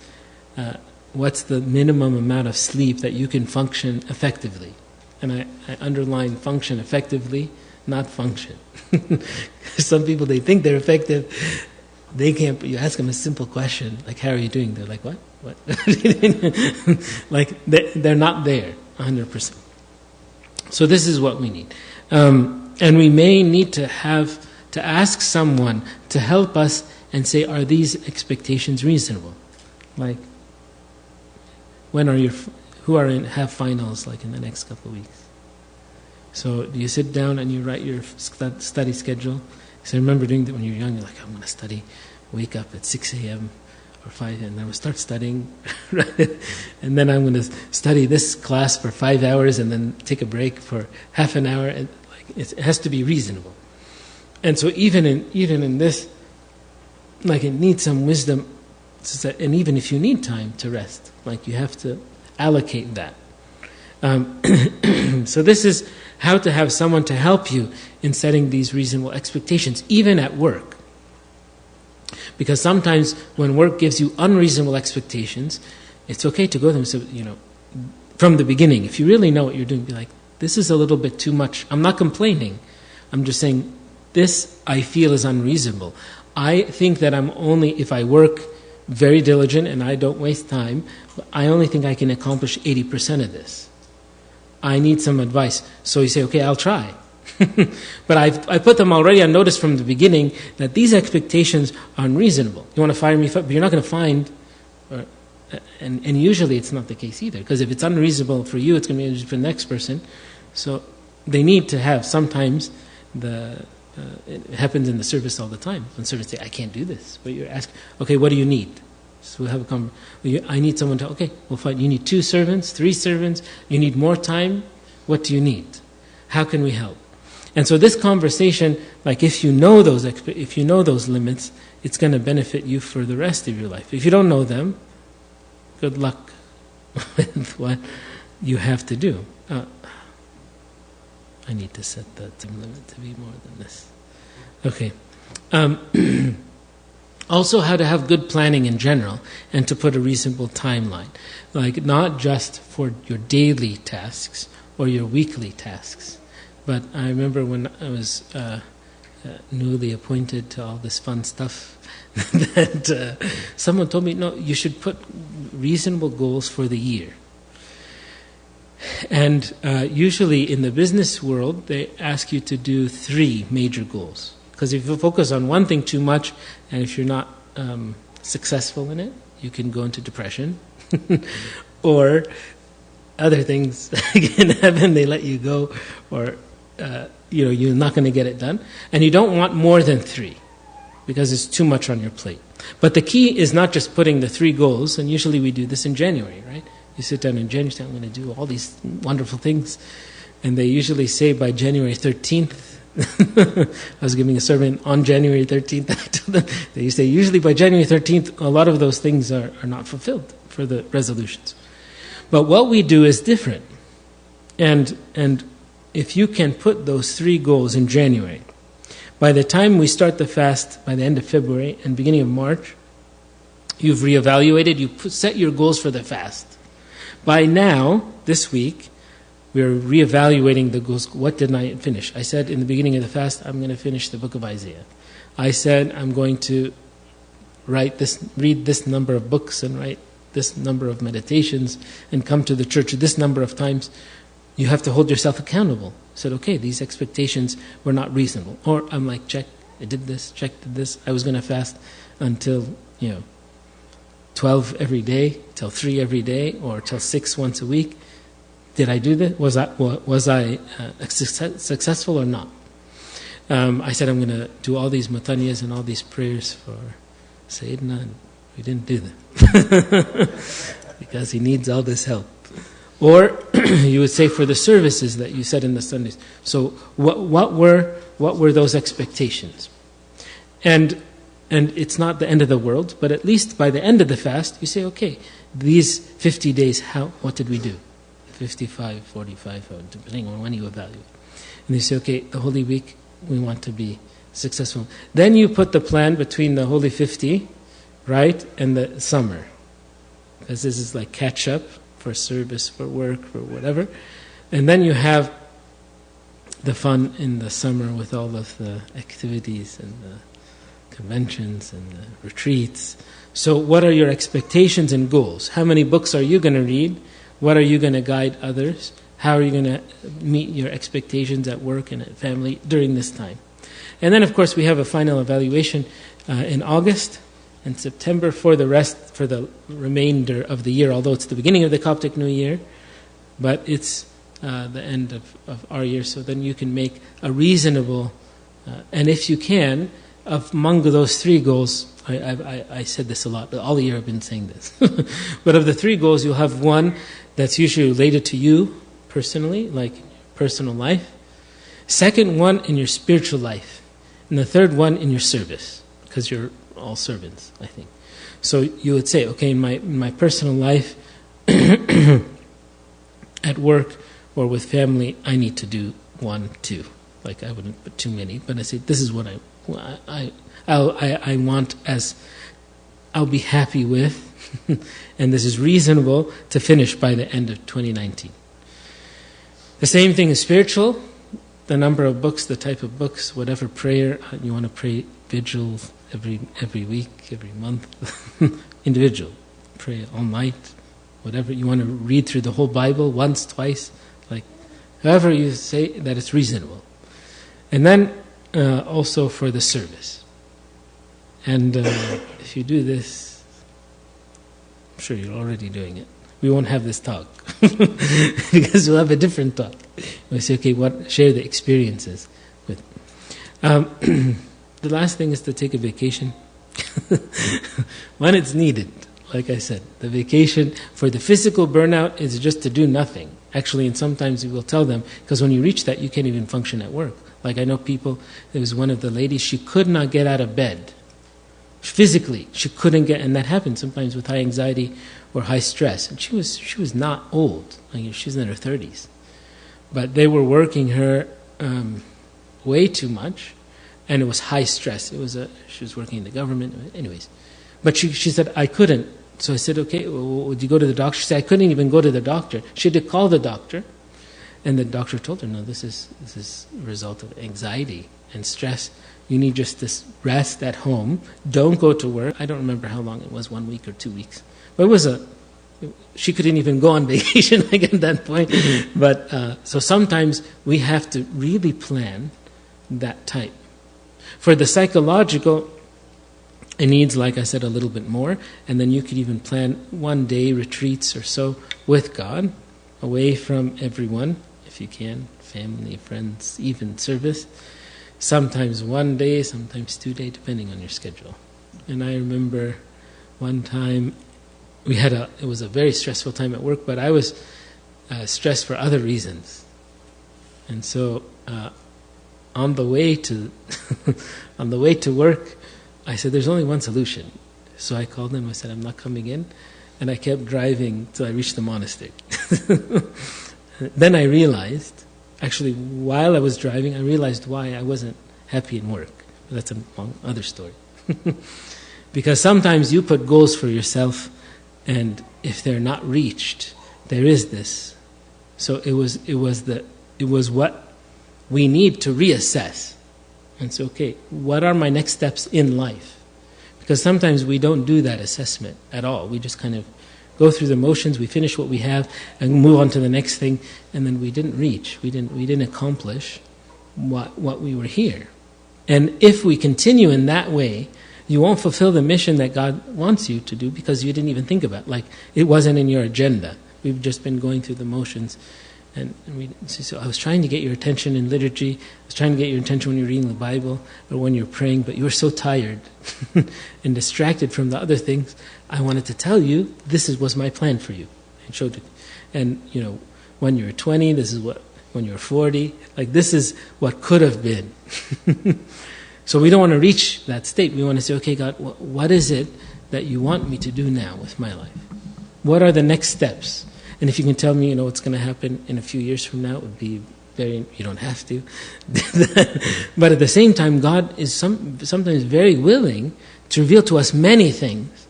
What's the minimum amount of sleep that you can function effectively? And I underline function effectively, not function. Some people, they think they're effective. They can't. You ask them a simple question, like, how are you doing? They're like, what? Like, they're not there 100%. So this is what we need. And we may need to ask someone to help us and say, are these expectations reasonable? Like, when are have finals, like in the next couple of weeks? So do you sit down and you write your study schedule? Because I remember doing that when you were young. You're like, I'm going to study, wake up at 6 a.m. or 5, and then we'll start studying. And then I'm going to study this class for 5 hours and then take a break for half an hour. And it has to be reasonable. And so even in this, like, it needs some wisdom. And even if you need time to rest, like, you have to allocate that. So this is how to have someone to help you in setting these reasonable expectations, even at work. Because sometimes when work gives you unreasonable expectations, it's okay to go to them. So, from the beginning, if you really know what you're doing, be like, this is a little bit too much. I'm not complaining. I'm just saying, this I feel is unreasonable. I think that if I work very diligent and I don't waste time, I only think I can accomplish 80% of this. I need some advice. So you say, okay, I'll try. But I put them already on notice from the beginning that these expectations are unreasonable. You want to fire me, but you're not going to find, and usually it's not the case either, because if it's unreasonable for you, it's going to be unreasonable for the next person. So they need to have, sometimes it happens in the service all the time. When servants say, I can't do this. But you're asking, okay, what do you need? So we'll have a conversation. I need someone to, okay, we'll find, you need 2 servants, 3 servants, you need more time. What do you need? How can we help? And so this conversation, like, if you know those limits, it's going to benefit you for the rest of your life. If you don't know them, good luck with what you have to do. I need to set the time limit to be more than this. Okay. Also, how to have good planning in general and to put a reasonable timeline. Like, not just for your daily tasks or your weekly tasks. But I remember when I was newly appointed to all this fun stuff, that someone told me, no, you should put reasonable goals for the year. And usually in the business world, they ask you to do 3 major goals. Because if you focus on one thing too much, and if you're not successful in it, you can go into depression. Or other things can happen, they let you go, or you're not going to get it done. And you don't want more than 3. because it's too much on your plate. But the key is not just putting the 3 goals, and usually we do this in January, right? You sit down in January, I'm going to do all these wonderful things, and they usually say by January 13th, I was giving a sermon on January 13th, I told them, they say usually by January 13th, a lot of those things are not fulfilled for the resolutions. But what we do is different. And if you can put those 3 goals in January, by the time we start the fast, by the end of February and beginning of March, you've reevaluated, set your goals for the fast. By now, this week, we're reevaluating the goals. What didn't I finish? I said in the beginning of the fast, I'm going to finish the book of Isaiah. I said I'm going to read this number of books and write this number of meditations and come to the church this number of times. You have to hold yourself accountable. I said, okay, these expectations were not reasonable. Or I'm like, check, I did this, check, did this. I was going to fast until, 12 every day, till 3 every day, or till 6 once a week. Did I do this? Was I successful or not? I said I'm going to do all these mutaniyas and all these prayers for Sayyidina, and we didn't do them. Because he needs all this help. Or you would say for the services that you said in the Sundays. So what were those expectations? And it's not the end of the world, but at least by the end of the fast, you say, okay, these 50 days, what did we do? 55, 45, depending on when you evaluate. And you say, okay, the Holy Week, we want to be successful. Then you put the plan between the Holy 50, right, and the summer. Because this is like catch up for service, for work, for whatever. And then you have the fun in the summer with all of the activities and the conventions and the retreats. So what are your expectations and goals? How many books are you going to read? What are you going to guide others? How are you going to meet your expectations at work and at family during this time? And then, of course, we have a final evaluation in August and September for the remainder of the year, although it's the beginning of the Coptic New Year, but it's the end of our year. So then you can make a reasonable, and if you can, among those 3 goals, I said this a lot, all year I've been saying this, but of the 3 goals, you'll have one that's usually related to you personally, like personal life. Second one in your spiritual life. And the third one in your service, because you're all servants, I think. So you would say, okay, in my personal life, at work or with family, I need to do 1, 2. Like I wouldn't put too many, but I say, this is what I want, as I'll be happy with, and this is reasonable to finish by the end of 2019. The same thing is spiritual, the number of books, the type of books, whatever prayer, you want to pray vigil every week, every month, individual, pray all night, whatever, you want to read through the whole Bible once, twice, like however you say that it's reasonable. And then also for the service. And if you do this, I'm sure you're already doing it. We won't have this talk because we'll have a different talk. We say, okay, share the experiences with. The last thing is to take a vacation when it's needed. Like I said, the vacation for the physical burnout is just to do nothing. Actually, and sometimes we will tell them, because when you reach that, you can't even function at work. Like I know people, there was one of the ladies, she could not get out of bed. Physically, she couldn't get, and that happens sometimes with high anxiety or high stress. And she was not old. She's in her 30s. But they were working her way too much, and it was high stress. She was working in the government, anyways. But she said, I couldn't. So I said, okay, well, would you go to the doctor? She said, I couldn't even go to the doctor. She had to call the doctor. And the doctor told her, no, this is a result of anxiety and stress. You need just this rest at home. Don't go to work. I don't remember how long it was, 1 week or 2 weeks. But she couldn't even go on vacation like at that point. But so sometimes we have to really plan that type. For the psychological, it needs, like I said, a little bit more. And then you could even plan 1 day retreats or so with God, away from everyone, if you can, family, friends, even service. sometimes 1 day, sometimes 2 days, depending on your schedule. And I remember one time it was a very stressful time at work, but I was stressed for other reasons. And so on the way to on the way to work, I said, there's only one solution. So I called him, I said, I'm not coming in. And I kept driving till I reached the monastery. Then I realized, actually while I was driving, I realized why I wasn't happy in work. But that's a long other story. Because sometimes you put goals for yourself, and if they're not reached, there is this. So it was what we need to reassess. And so, okay, what are my next steps in life? Because sometimes we don't do that assessment at all. We just kind of go through the motions, we finish what we have, and move on to the next thing, and then we didn't reach, we didn't accomplish what we were here. And if we continue in that way, you won't fulfill the mission that God wants you to do because you didn't even think about it. Like, it wasn't in your agenda. We've just been going through the motions. So I was trying to get your attention in liturgy. I was trying to get your attention when you're reading the Bible or when you're praying, but you were so tired and distracted from the other things. I wanted to tell you, was my plan for you. And showed it. And, when you're 20, when you're 40, this is what could have been. So we don't want to reach that state. We want to say, okay, God, what is it that you want me to do now with my life? What are the next steps? And if you can tell me, what's going to happen in a few years from now, it would be you don't have to. But at the same time, God is sometimes very willing to reveal to us many things.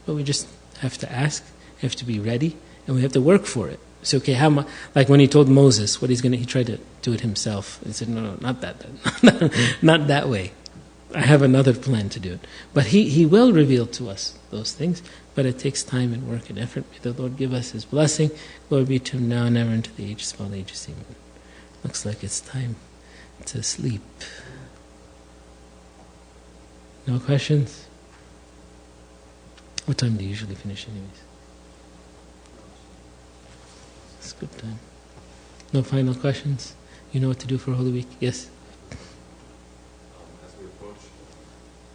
But we just have to ask, we have to be ready, and we have to work for it. So, okay, like when he told Moses what he tried to do it himself. He said, no, not that, not that way. I have another plan to do it. But he will reveal to us those things, but it takes time and work and effort. May the Lord give us His blessing. Glory be to Him now and ever into the ages of all ages. Amen. Looks like it's time to sleep. No questions? What time do you usually finish anyways? It's a good time. No final questions? You know what to do for Holy Week? Yes? As we approach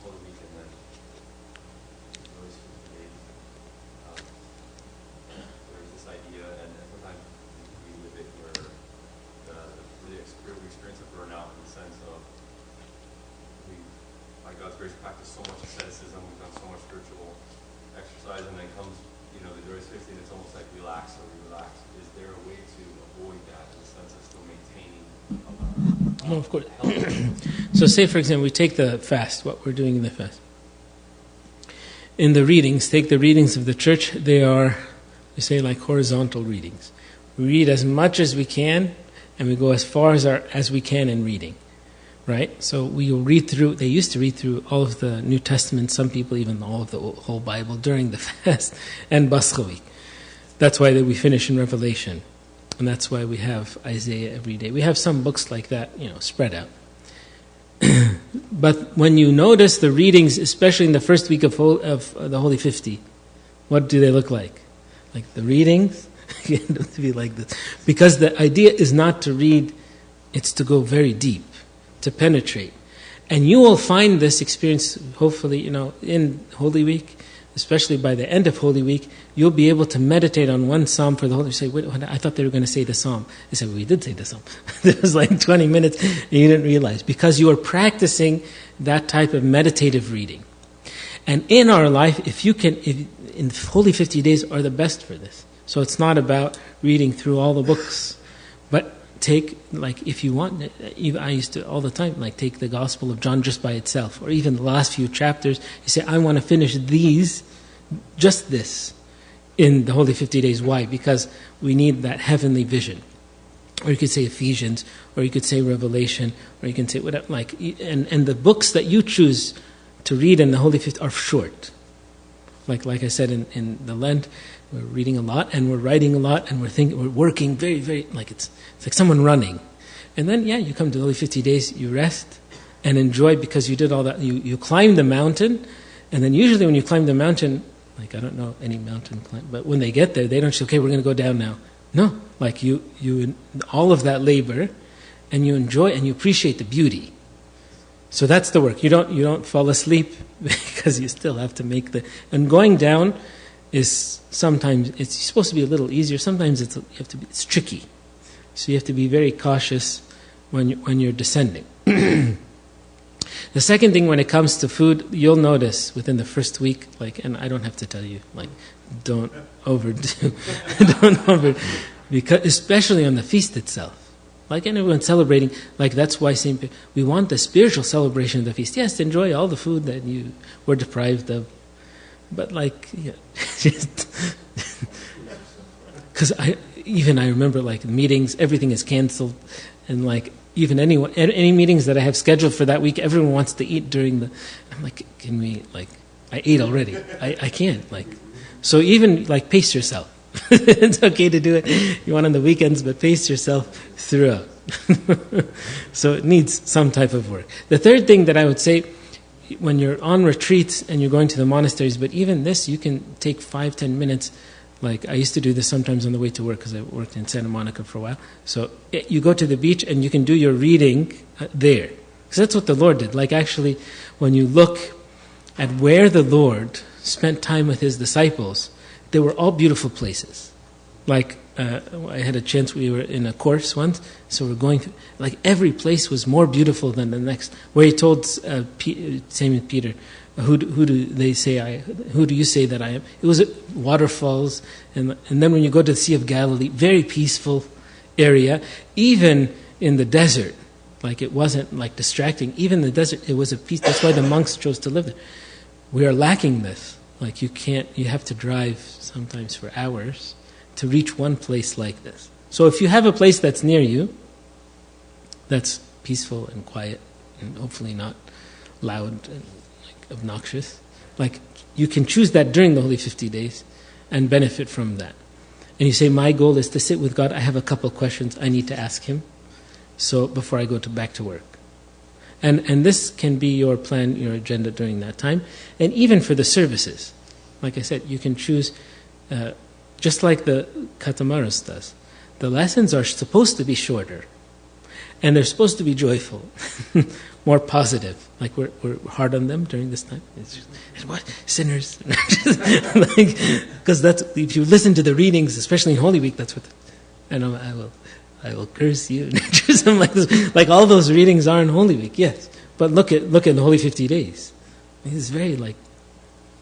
Holy Week and then those 50 days, there's this idea, and sometimes we live it where we experience a burnout in the sense of we, by God's grace, practice so much asceticism, we've done so much spiritual exercise, and then comes, the Joyous 50, and it's almost like relax or relax. Is there a way to avoid that in the sense of still maintaining? No, of course. So say, for example, we take the fast, what we're doing in the fast. In the readings, take the readings of the church, they are, we say, like horizontal readings. We read as much as we can, and we go as far as we can in reading. Right? So we will read through, they used to read through all of the New Testament, some people even all of the whole Bible during the fast and Pascha week. That's why we finish in Revelation. And that's why we have Isaiah every day. We have some books like that, spread out. But when you notice the readings, especially in the first week of the Holy 50, what do they look like? Like the readings? It doesn't be like this. Because the idea is not to read, it's to go very deep, to penetrate. And you will find this experience, hopefully, in Holy Week, especially by the end of Holy Week, you'll be able to meditate on one psalm for the whole. You say, wait, I thought they were going to say the psalm. They said, well, we did say the psalm. It was like 20 minutes, and you didn't realize. Because you are practicing that type of meditative reading. And in our life, in Holy 50 days are the best for this. So it's not about reading through all the books, but take, if you want, I used to all the time, take the Gospel of John just by itself, or even the last few chapters. You say, I want to finish just this, in the Holy 50 days. Why? Because we need that heavenly vision. Or you could say Ephesians, or you could say Revelation, or you can say whatever. And the books that you choose to read in the Holy 50 are short. Like I said in the Lent, we're reading a lot, and we're writing a lot, and we're working very, very, it's like someone running. And then, you come to the Holy 50 days, you rest and enjoy because you did all that. You climb the mountain, and then usually when you climb the mountain, I don't know any mountain climb, but when they get there, they don't say, okay, we're going to go down now. No, you all of that labor, and you enjoy and you appreciate the beauty. So that's the work. You don't fall asleep because you still have to make the. And going down is sometimes it's supposed to be a little easier. Sometimes it's tricky. So you have to be very cautious when you're descending. The second thing, when it comes to food, you'll notice within the first week, and I don't have to tell you, don't overdo, because especially on the feast itself. And everyone's celebrating, that's why we want the spiritual celebration of the feast. Yes, enjoy all the food that you were deprived of, but because I remember meetings, everything is canceled, and even any meetings that I have scheduled for that week, everyone wants to eat during the. I'm like, can we I ate already. I can't So even pace yourself. It's okay to do it. You want on the weekends, but pace yourself throughout. So it needs some type of work. The third thing that I would say, when you're on retreats and you're going to the monasteries, but even this, you can take 5-10 minutes. I used to do this sometimes on the way to work because I worked in Santa Monica for a while. So you go to the beach and you can do your reading there. Because that's what the Lord did. Actually, when you look at where the Lord spent time with His disciples, they were all beautiful places. I had a chance, we were in a course once, so we're going through, every place was more beautiful than the next. Where He told Samuel Peter, who do you say that I am? It was waterfalls, and then when you go to the Sea of Galilee, very peaceful area. Even in the desert, it wasn't distracting. Even in the desert, it was a peace. That's why the monks chose to live there. We are lacking this. You have to drive sometimes for hours to reach one place like this. So if you have a place that's near you, that's peaceful and quiet, and hopefully not loud and obnoxious, you can choose that during the Holy 50 days and benefit from that. And you say, my goal is to sit with God. I have a couple questions I need to ask Him, so before I go back to work. And this can be your plan, your agenda during that time. And even for the services, like I said, you can choose, just like the Katamaros does. The lessons are supposed to be shorter, and they're supposed to be joyful, more positive. We're hard on them during this time. It's just, what? Sinners. Because that's, if you listen to the readings, especially in Holy Week, that's what, I will curse you. Something like this. All those readings are in Holy Week, yes. But look at the Holy 50 days. It's very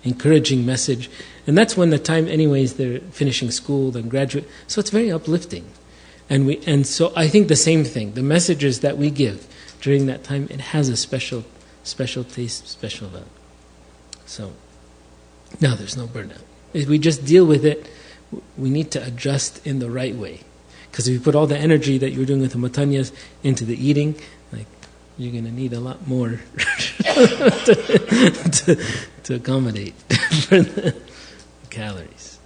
encouraging message. And that's when the time, anyways, they're finishing school, then graduate. So it's very uplifting. And so I think the same thing. The messages that we give during that time, it has a special taste, special value. So now there's no burnout. If we just deal with it, we need to adjust in the right way. Because if you put all the energy that you're doing with the matanyas into the eating, you're going to need a lot more to accommodate for the calories.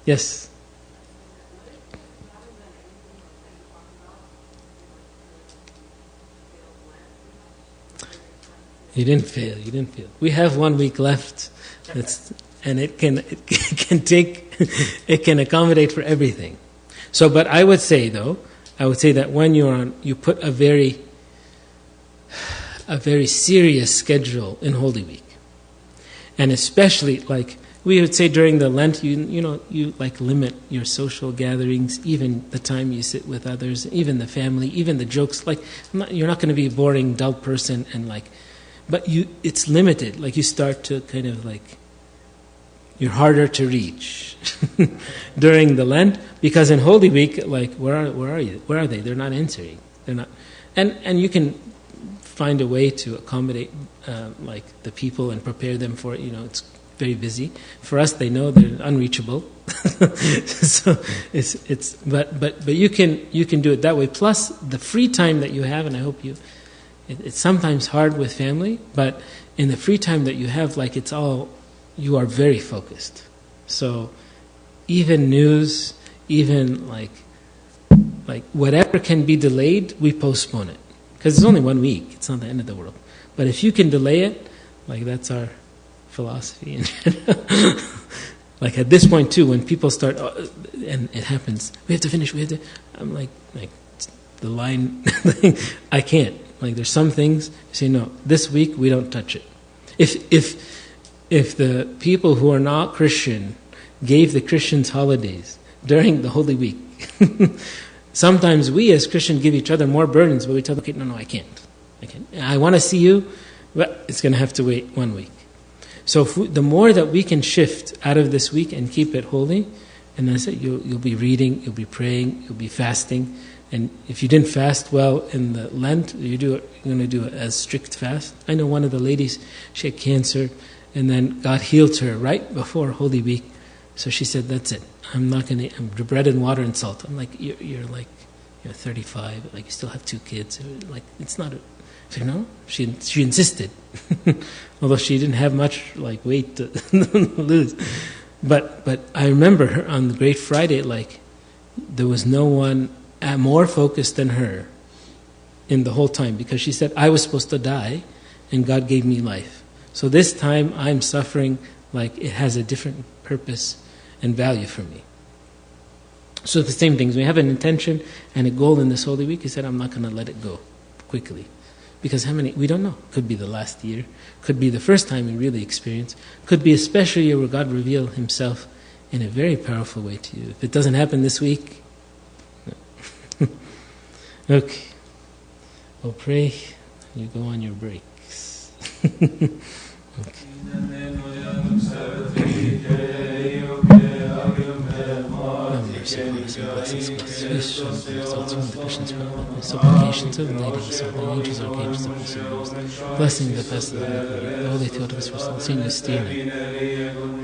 Yes? You didn't fail. We have 1 week left, and it can accommodate for everything. So, but I would say that when you're on, you put a very serious schedule in Holy Week, and especially we would say during the Lent, you limit your social gatherings, even the time you sit with others, even the family, even the jokes. You're not going to be a boring, dull person, but it's limited. You start to kind of you're harder to reach during the Lent, because in Holy Week, where are you? Where are they? They're not answering. They're not, and you can find a way to accommodate the people and prepare them for it. It's very busy. For us, they know they're unreachable. So but you can do it that way. Plus the free time that you have, and I hope it's sometimes hard with family, but in the free time that you have, you are very focused. So even news, even whatever can be delayed, we postpone it. Because it's only 1 week. It's not the end of the world. But if you can delay it, that's our philosophy. At this point too, when people start, and it happens, we have to finish, I'm the line, I can't. Like there's some things you say, no, this week we don't touch it. If the people who are not Christian gave the Christians holidays during the Holy Week, sometimes we as Christians give each other more burdens, but we tell them, okay, no, I can't. I want to see you, but it's going to have to wait 1 week. So the more that we can shift out of this week and keep it holy, and then I said, you'll be reading, you'll be praying, you'll be fasting. And if you didn't fast well in the Lent, you're going to do it as strict fast. I know one of the ladies, she had cancer, and then God healed her right before Holy Week. So she said, that's it. I'm not going to, bread and water and salt. I'm like, you're 35, like you still have 2 kids. Like, it's not you know, she insisted. Although she didn't have much like weight to lose. But I remember her on the Great Friday, like there was no one more focused than her in the whole time, because she said, I was supposed to die and God gave me life. So this time I'm suffering like it has a different purpose and value for me. So the same things. We have an intention and a goal in this Holy Week. He said, I'm not going to let it go quickly. Because we don't know. Could be the last year. Could be the first time we really experience. Could be a special year where God revealed Himself in a very powerful way to you. If it doesn't happen this week, no. Okay. We'll pray. You go on your breaks. Okay. Supplications of the ladies, of the angels, archangels, of the souls, blessing the festival of the Holy Theotokos for St. Justina,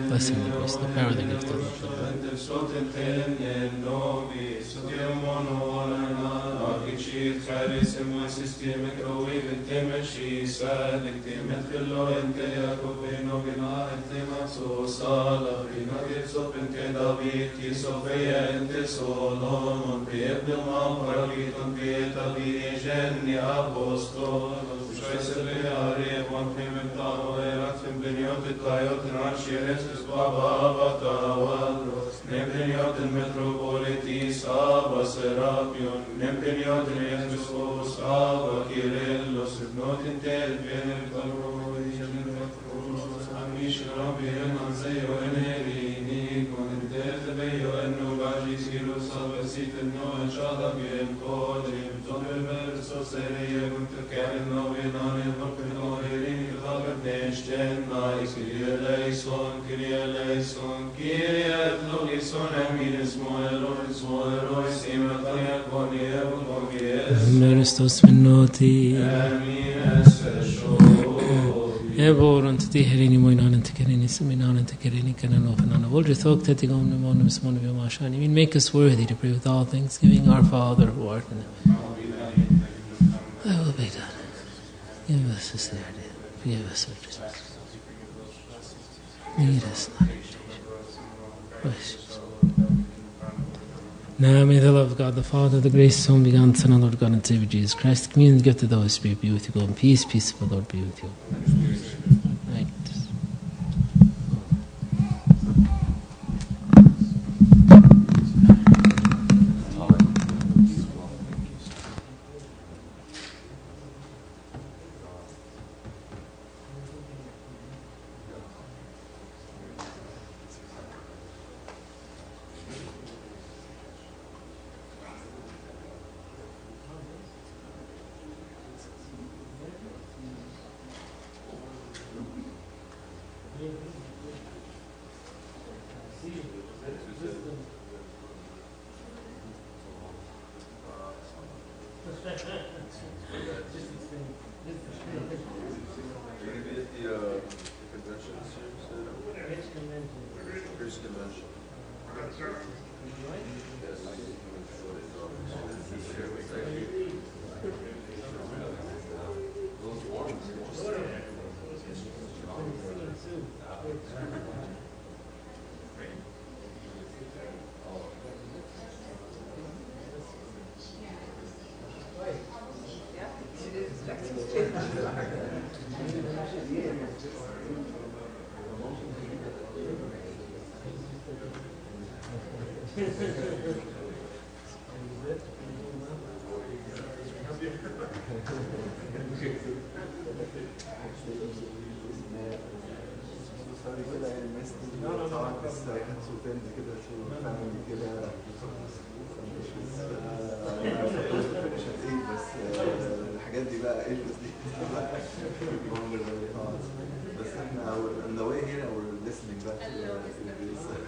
blessing the grace, the power, the gift of the Solomon, Pebble Mount, Paragiton, Pieta, Vigeni, Apostol, Shaisebeare, one Pimentano, Eratim, Beniotic, Coyote, Rancheres, Baba, Batawa, Nepiniotin, Metropolitis, Abba, Serapion, Nepiniotin, Jesus, Abba, Kyrillos, Hypnotin, Tel, Benetaro, Amish, Rabbi, Anzeo, Enerini, Contetebeio, and Nobagi, Silos, Abasit, and Noah, Shadabim, Kodim, Zonner, Soseria, Gunter, Novinan, and Hopino, Erin, Lagat, Neshten, Nice, Kyrieleison, Kyrieleison, Kyriet, Logison, Eminis, Moelois, Moelois, Imataria, Conia, Cogies, Meristos Minoti, Amines, Evoron to Tiherini Moinan to Kerini Seminan and to Kerini Kananofanana. We'll just talk Tetigom Nemonim Smon of Yomashani. I mean, make us worthy to pray with all thanksgiving, our Father who art in heaven. Thy will be done. Give us this day our day. Forgive us our trespasses. Lead us not into temptation. Now may the love of God the Father, the grace of Son, begotten Son, and Lord God and Savior Jesus Christ, the communion and gift of the Holy Spirit be with you. Go in peace. Peace of the Lord be with you. Right. سوري كده يعني missed talk بس كانت صوتين كده شو family كده supposed to finish at 8 بس الحاجات دي بقى ايه بس دي longer than we thought بس احنا on the way here we're listening back to the